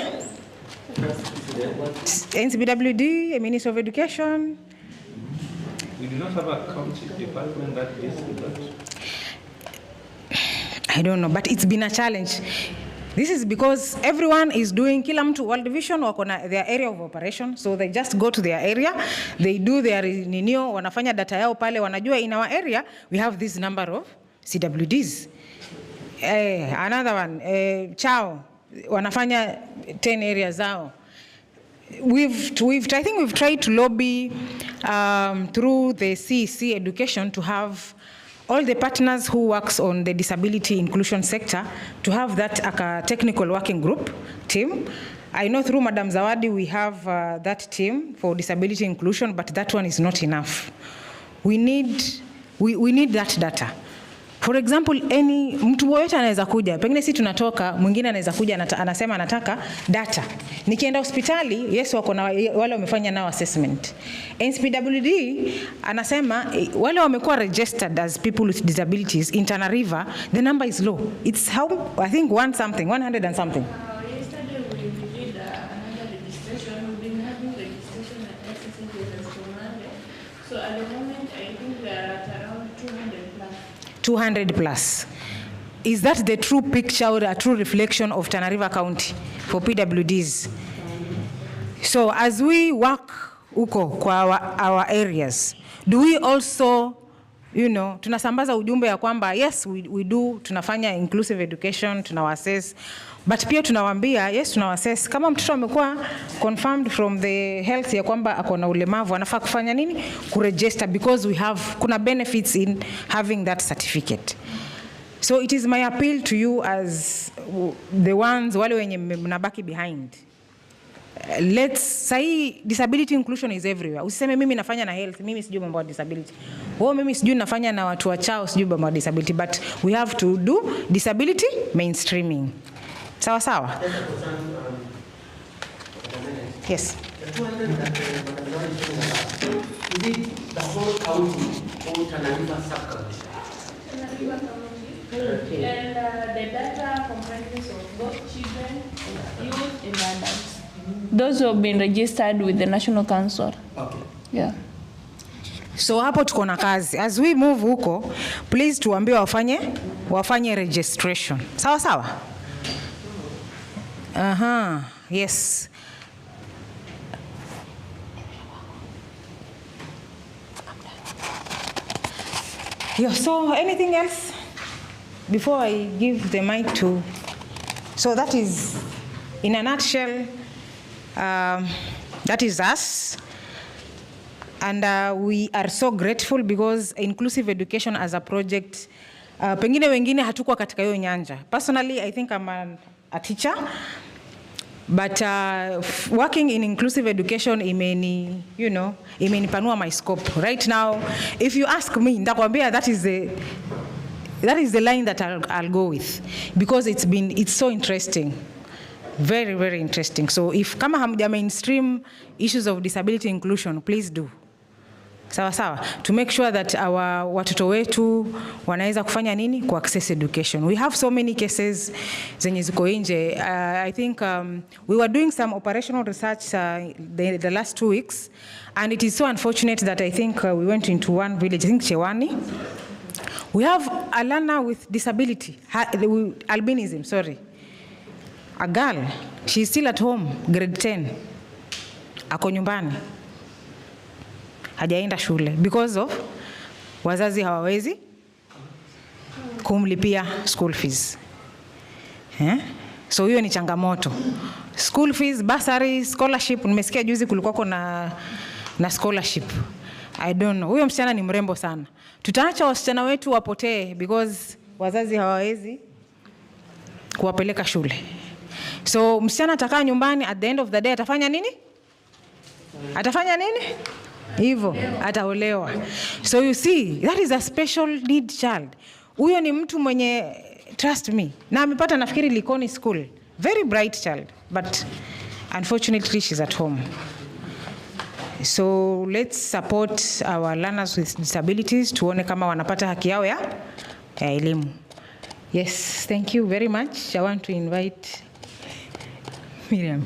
S1: NCBWD, Ministry of Education.
S7: We do not have a county department that deals with that.
S1: I don't know, but it's been a challenge. This is because everyone is doing, kila mtu World Vision wako na their area of operation, so they just go to their area, they do their ninio, wanafanya data yao pale, wanajua in our area we have this number of CWDs. Another one, Chao, wanafanya 10 areas zao. I think we've tried to lobby through the CEC education to have all the partners who works on the disability inclusion sector to have that technical working group team. I know through Madam Zawadi we have that team for disability inclusion, but that one is not enough. We need that data. For example, mtu yoyote anaweza kuja, pengine si tunatoka, mwingine anaweza kuja anasema anataka data. Nikienda hospitali, yes wako na wale wamefanya nao assessment. NCPWD anasema wale wamekuwa registered as people with disabilities in Tana River, the number is low. It's how, I think 100 and something.
S2: Yesterday we did another registration. We've been having registration at SSC as Monday. So at the moment, I think we are at around 200 plus.
S1: 200 plus. Is that the true picture or a true reflection of Tana River County for PWDs? So as we work uko kwa our areas, do we also, tunasambaza ujumbe ya kwamba yes we do, tunafanya inclusive education, tunawassess, but pia tunawaambia yes tunawassess kama mtoto amekuwa confirmed from the health ya kwamba ako na ulemavu anafaa kufanya nini? Kuregister, because kuna benefits in having that certificate. So it is my appeal to you as the ones wale wenye mnabaki behind. Say disability inclusion is everywhere. Usiseme mimi nafanya na health, mimi sijui mambo ya disability. Mimi sijui nafanya na watu wachao, sijui mambo ya disability, but we have to do disability mainstreaming. Sawa sawa? Yes.
S6: The 200 that is it the whole county or Tana River sub-county?
S2: Tana River County. And the data comprises of both children, youth, and adults. Those who have been registered with the National Council.
S6: Okay.
S2: Yeah.
S1: So hapo tuko na kazi. As we move huko, please tuambie wafanye registration. Sawa sawa? Yes. Yeah, so anything else before I give the mic to? So that is, in a nutshell, that is us. And we are so grateful because inclusive education as a project, pengine wengine hatukuwa katika hiyo nyanja. Personally, I think I'm a teacher, but working in inclusive education imenipanua my scope. Right now, if you ask me, ndakwambia that is the line that I'll go with, because it's so interesting. Very, very interesting. So if kama hamja mainstream issues of disability inclusion, please do. Sawa sawa, to make sure that our watoto wetu wanaweza kufanya nini? Ku access education. We have so many cases zenye ziko nje. I think we were doing some operational research the last 2 weeks, and it is so unfortunate that I think we went into one village, I think Chewani. We have a learner with disability, albinism, sorry. A girl, she's still at home, grade 10. Ako nyumbani. Hajaenda shule because of wazazi hawawezi kumlipia school fees. So hiyo ni changamoto. School fees, bursary, scholarship, nimesikia juzi kulikuwa na scholarship. I don't know. Huyo msichana ni mrembo sana. Tutaacha wasichana wetu wapotee because wazazi hawawezi kuwapeleka shule. So msichana atakaa nyumbani, at the end of the day atafanya nini? Atafanya nini? Hivyo, ataolewa. So you see, that is a special need child. Huyo ni mtu mwenye, trust me, na amepata nafikiri Likoni school. Very bright child, but unfortunately she's at home. So let's support our learners with disabilities, tuone kama wanapata haki yao ya elimu. Yes, thank you very much. I want to invite Miriam.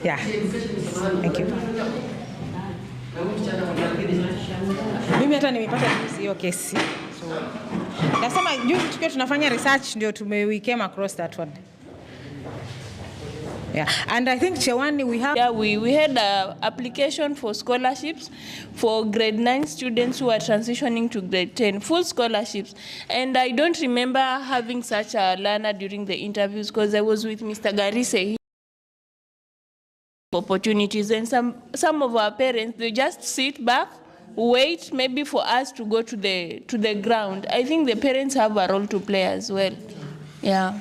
S1: Yeah. Thank you. Mimi hata nimepata hiyo kesi. So nasema juzi tukiwa tunafanya research ndio we came across that one. Yeah, and I think Chewani
S2: we had an application for scholarships for grade 9 students who are transitioning to grade 10, full scholarships. And I don't remember having such a learner during the interviews because I was with Mr. Garise. Opportunities, and some of our parents, they just sit back, wait maybe for us to go to the ground. I think the parents have a role to play as well. Yeah.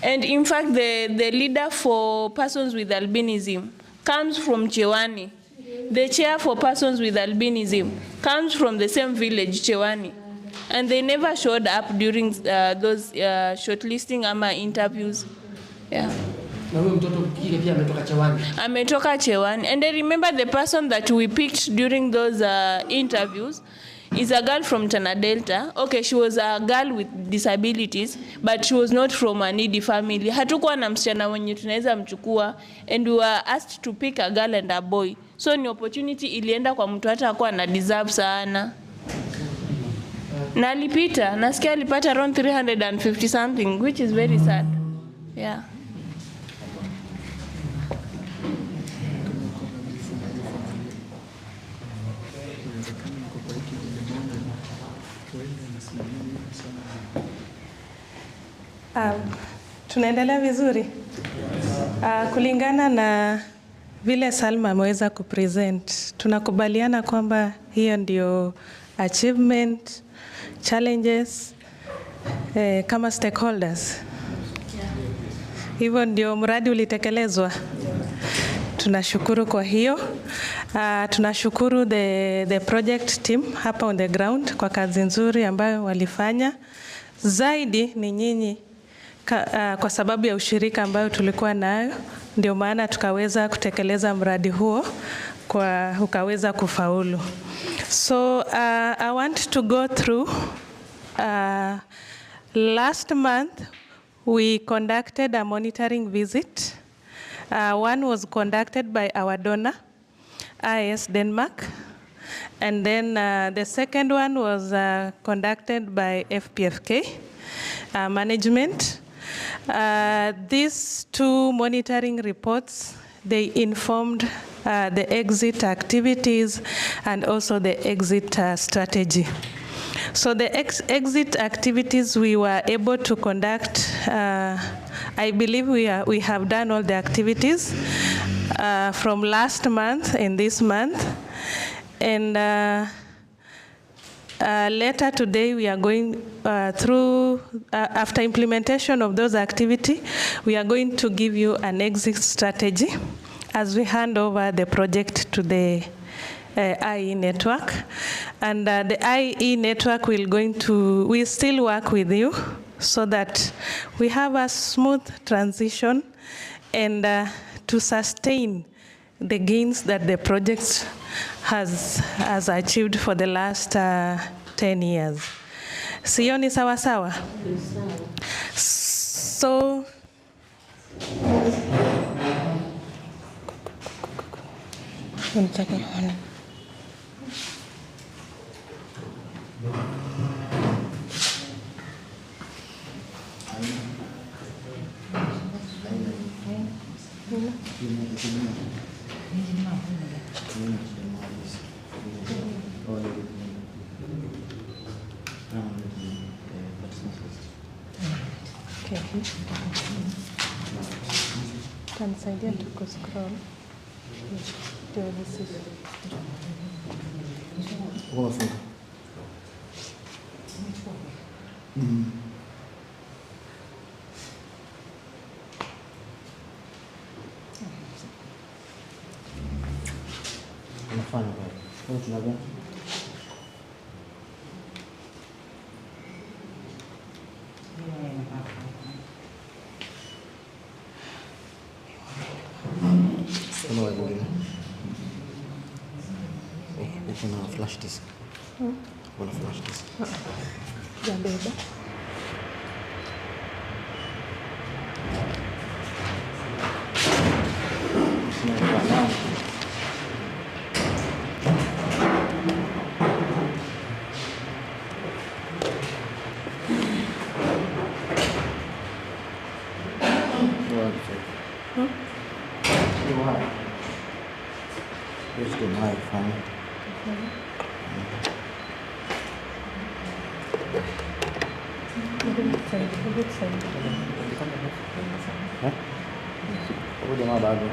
S2: And in fact, the leader for persons with albinism comes from Chewani. the chair for persons with albinism comes from the same village, Chewani. And they never showed up during those shortlisting ama interviews. Yeah. Ametoka Chewani. And I remember the person that we picked during those interviews is a girl from Tana Delta. Okay, she was a girl with disabilities, but she was not from a needy family. Hatukuwa na msichana mwenye tunaweza mchukua, and we were asked to pick a girl and a boy. So ni opportunity ilienda kwa mtu hata hakuwa na deserve sana. Na alipita, nasikia alipata around 350 something, which is very sad. Yeah.
S8: Tunaendelea vizuri. Kulingana na vile Salma ameweza kupresent, tunakubaliana kwamba hiyo ndio achievement, challenges kama stakeholders. Hivyo ndio mradi ulitekelezwa. Tunashukuru kwa hiyo. Tunashukuru the project team hapa on the ground kwa kazi nzuri ambayo walifanya. Zaidi ni nyinyi kwa sababu ya ushirika ambayo tulikuwa nayo, ndio maana tukaweza kutekeleza mradi huo kwa ukaweza kufaulu. So I want to go through last month we conducted a monitoring visit. One was conducted by our donor, IS Denmark. And then the second one was conducted by FPFK management. These two monitoring reports, they informed the exit activities and also the exit strategy. So the exit activities we were able to conduct, I believe we have done all the activities from last month and this month. And later today we are going through, after implementation of those activities, we are going to give you an exit strategy as we hand over the project to the IE network. And the IE network will still work with you so that we have a smooth transition and to sustain the gains that the project has achieved for the last 10 years. Sio ni sawa sawa? So okay. Tanisaidia tu kuscroll. Ndio this
S9: Unafanya kwa tunavyo Kuna flash disk. Kuna flash disk.
S8: ya beba.
S9: Just the mic phone. Huyu jamaa bado.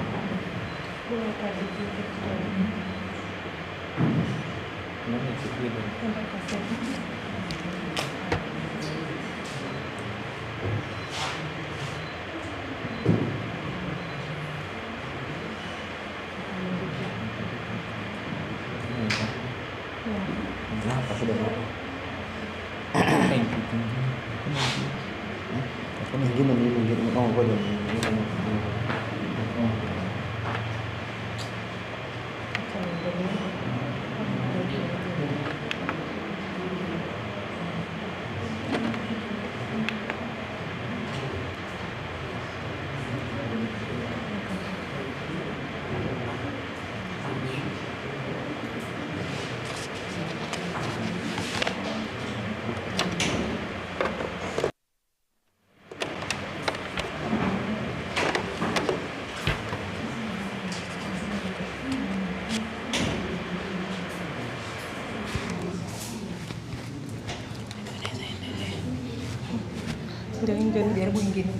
S9: Very good.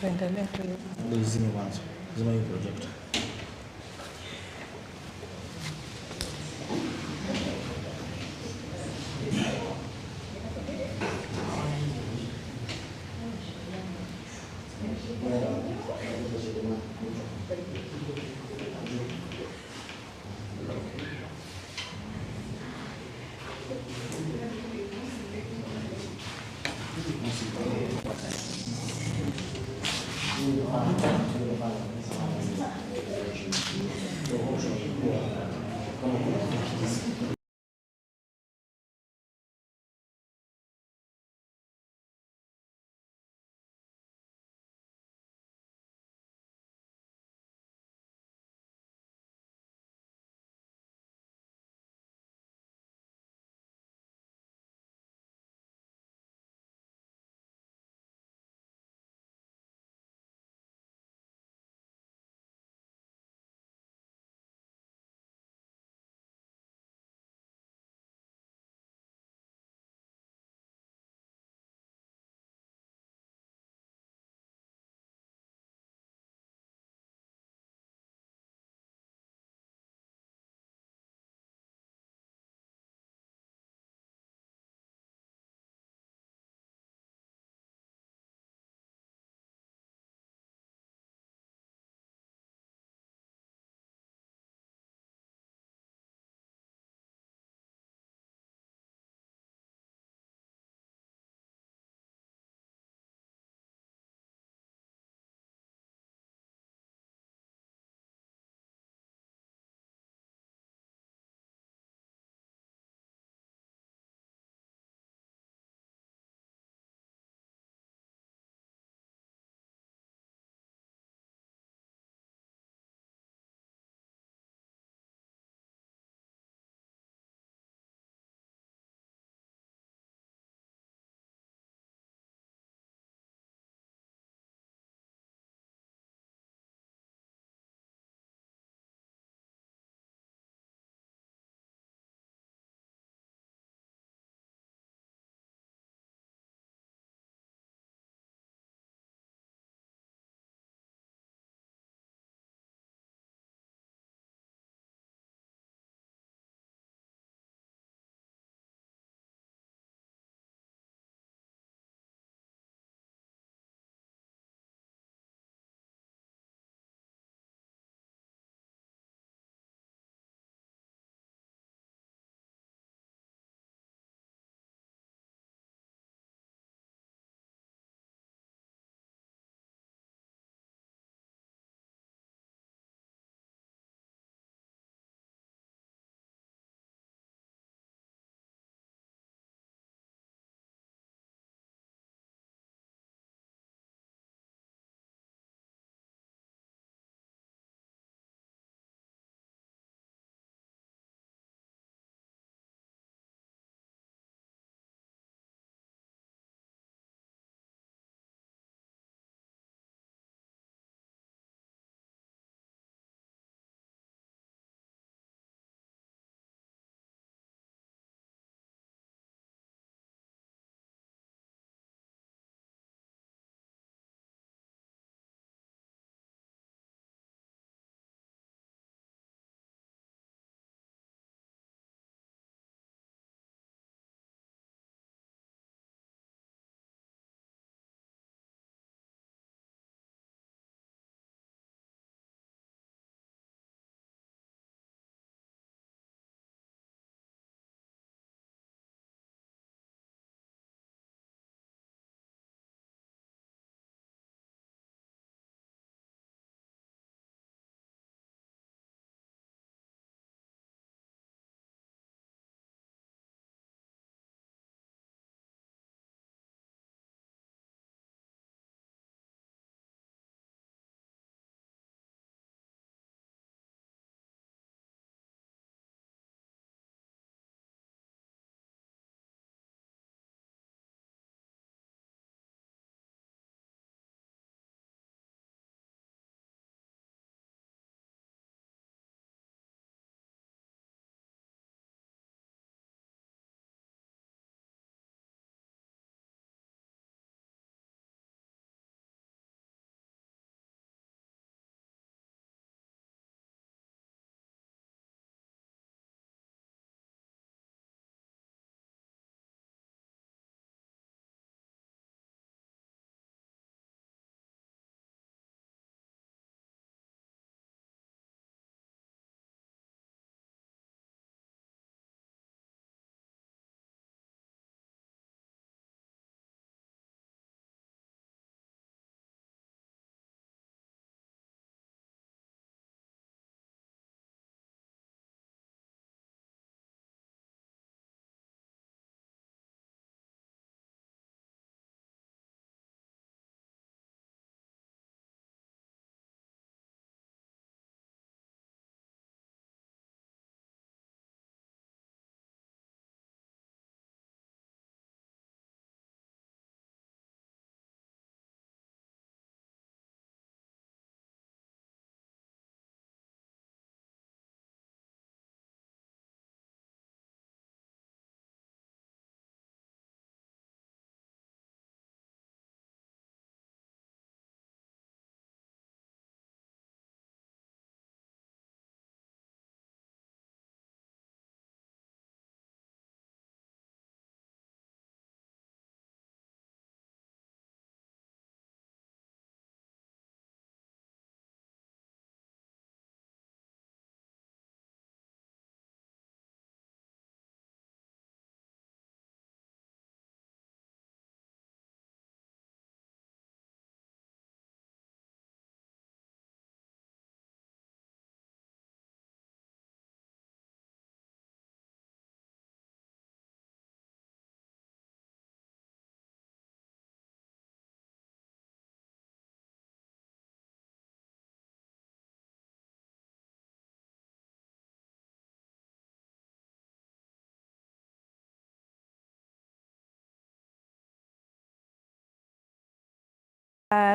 S1: Tuendelee tu.
S9: Ndio zime mwanzo. Zima hiyo project.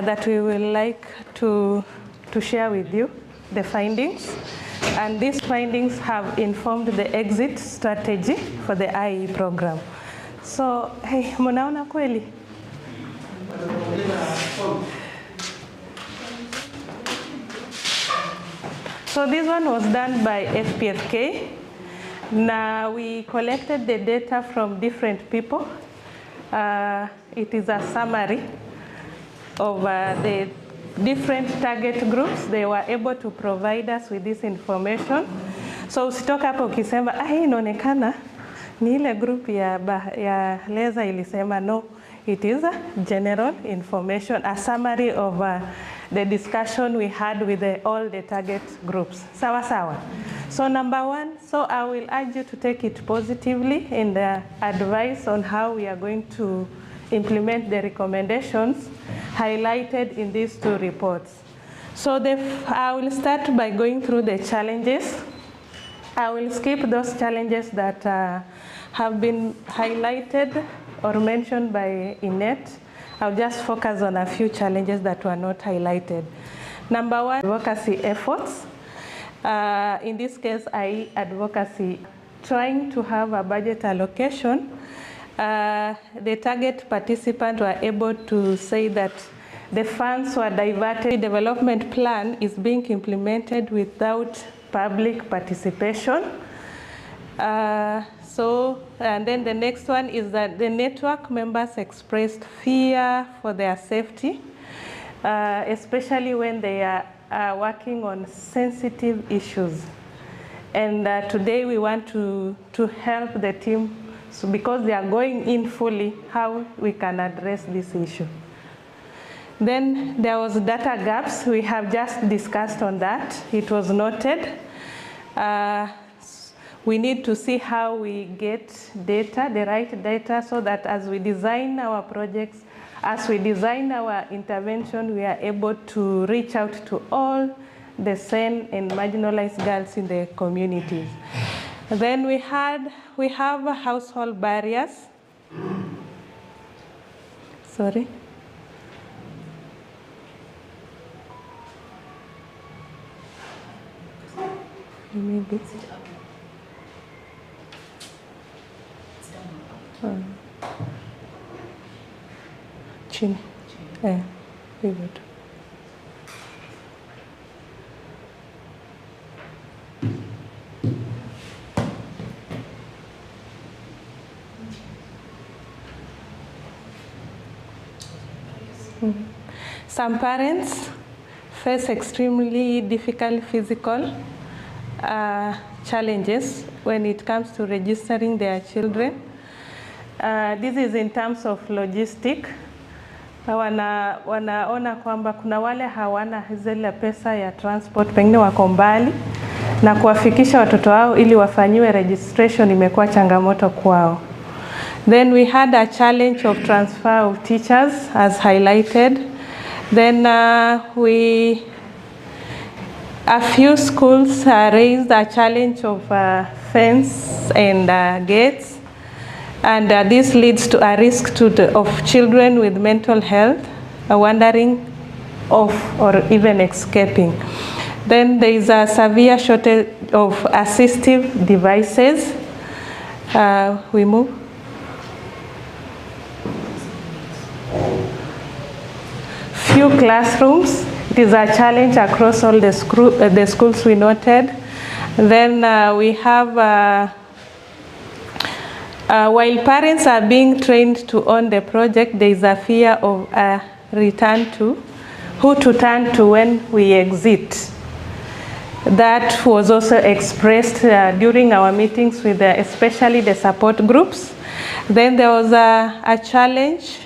S8: that we will like to share with you the findings. And these findings have informed the exit strategy for the IE program. So, hey, munaona kweli? So this one was done by FPFK. Now we collected the data from different people. It is a summary of the different target groups. They were able to provide us with this information. So usitoka hapo ukisema, inaonekana ni ile group ya Leza ilisema. No, it is a general information, a summary of the discussion we had with all the target groups. Sawa sawa. So number one, so I will urge you to take it positively in the advice on how we are going to implement the recommendations highlighted in these two reports. So I will start by going through the challenges. I will skip those challenges that have been highlighted or mentioned by Inet. I'll just focus on a few challenges that were not highlighted. Number one, advocacy efforts. In this case, advocacy, trying to have a budget allocation. The target participants were able to say that the funds were diverted. The development plan is being implemented without public participation. And then the next one is that the network members expressed fear for their safety, especially when they are working on sensitive issues. And today we want to help the team, so because they are going in fully, how we can address this issue. Then there was data gaps. We have just discussed on that. It was noted. We need to see how we get data, the right data, so that as we design our projects, as we design our intervention, we are able to reach out to all the SEN and marginalized girls in the communities. Then we have household barriers. Sorry. Maybe. Chini. Very good. Some parents face extremely difficult physical challenges when it comes to registering their children. This is in terms of logistic. Wanaona kwamba kuna wale hawana zile pesa ya transport, pengine wako mbali, na kuwafikisha watoto wao ili wafanyiwe registration imekuwa changamoto kwao. Then we had a challenge of transfer of teachers as highlighted. Then a few schools raised a challenge of fence and gates. And this leads to a risk of children with mental health wandering off or even escaping. Then there is a severe shortage of assistive devices. We move. Few classrooms. It is a challenge across all the schools we noted. Then we have while parents are being trained to own the project, there is a fear of return to, who to turn to when we exit. That was also expressed during our meetings with especially the support groups. Then there was a challenge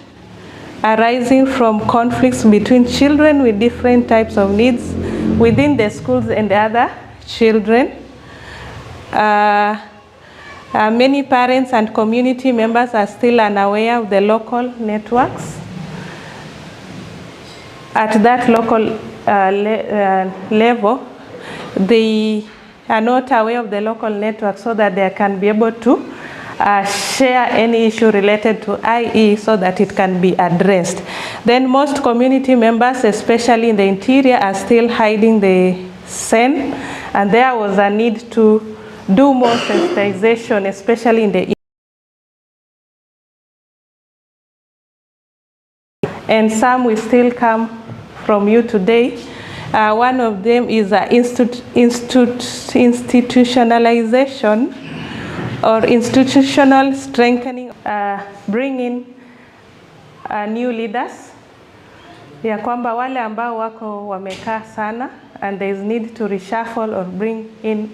S8: arising from conflicts between children with different types of needs within the schools and the other children. Many parents and community members are still unaware of the local networks. At that local level, they are not aware of the local network so that they can be able to share any issue related to IE so that it can be addressed. Then most community members, especially in the interior, are still hiding the SEN, and there was a need to do more sensitization, especially in the and some will still come from you today. One of them is institutionalization or institutional strengthening, bringing new leaders. Ya kwamba wale ambao wako wamekaa sana and there is need to reshuffle or bring in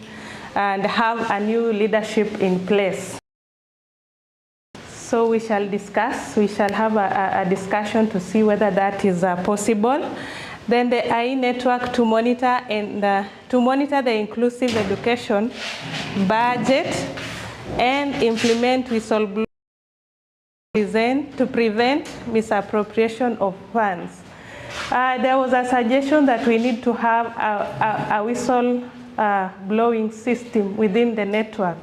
S8: and have a new leadership in place. So we shall discuss, we shall have a discussion to see whether that is possible. Then the IE network to monitor the inclusive education budget and implement whistleblowing to prevent misappropriation of funds. There was a suggestion that we need to have a whistle blowing system within the network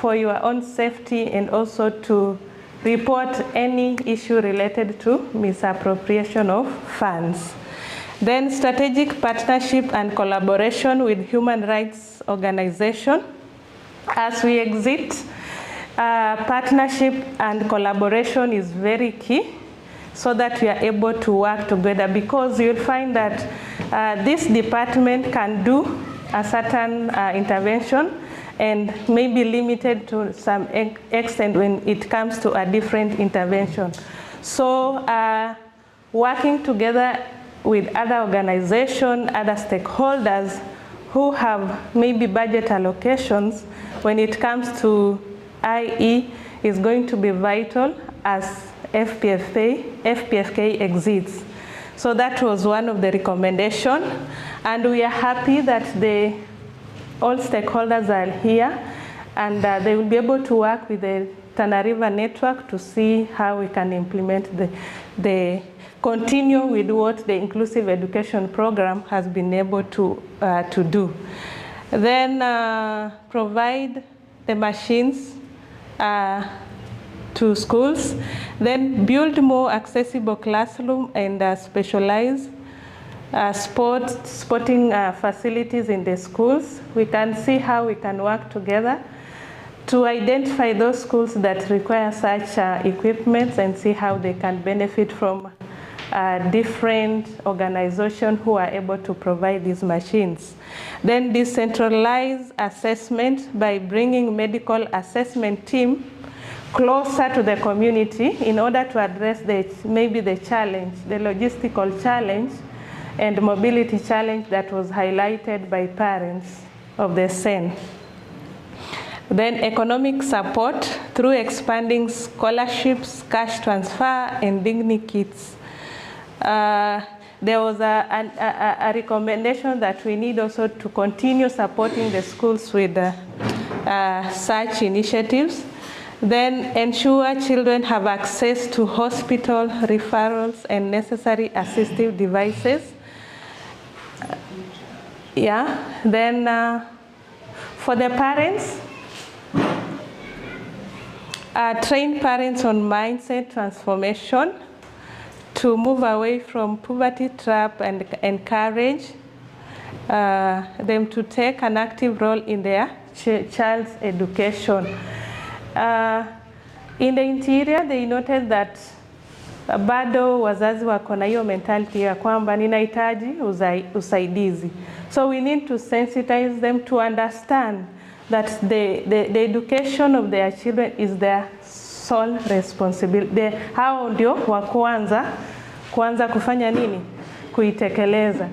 S8: for your own safety and also to report any issue related to misappropriation of funds. Then strategic partnership and collaboration with human rights organizations. As we exit, partnership and collaboration is very key so that we are able to work together, because you'll find that this department can do a certain intervention and may be limited to some extent when it comes to a different intervention. So working together with other organizations, other stakeholders who have maybe budget allocations when it comes to IE is going to be vital as FPFK exits. So that was one of the recommendations, and we are happy that all stakeholders are here, and they will be able to work with the Tana River network to see how we can implement continue with what the Inclusive Education Program has been able to do. Then provide the machines to schools, then build more accessible classroom and specialize sporting facilities in the schools. We can see how we can work together to identify those schools that require such equipment and see how they can benefit from different organizations who are able to provide these machines. Then decentralize assessment by bringing medical assessment team closer to the community in order to address maybe the challenge, the logistical challenge and mobility challenge that was highlighted by parents of the SEN. Then economic support through expanding scholarships, cash transfer, and dignity kits. There was a recommendation that we need also to continue supporting the schools with such initiatives. Then ensure children have access to hospital referrals and necessary assistive devices. Then for the parents, train parents on mindset transformation to move away from poverty trap and encourage them to take an active role in their child's education. In the interior, they noted that bado wazazi wako na hiyo mentality ya kwamba ninahitaji usaidizi. So we need to sensitize them to understand that the education of their children is their sole responsibility. Hao ndio wa kwanza kufanya nini? Kuitekeleza.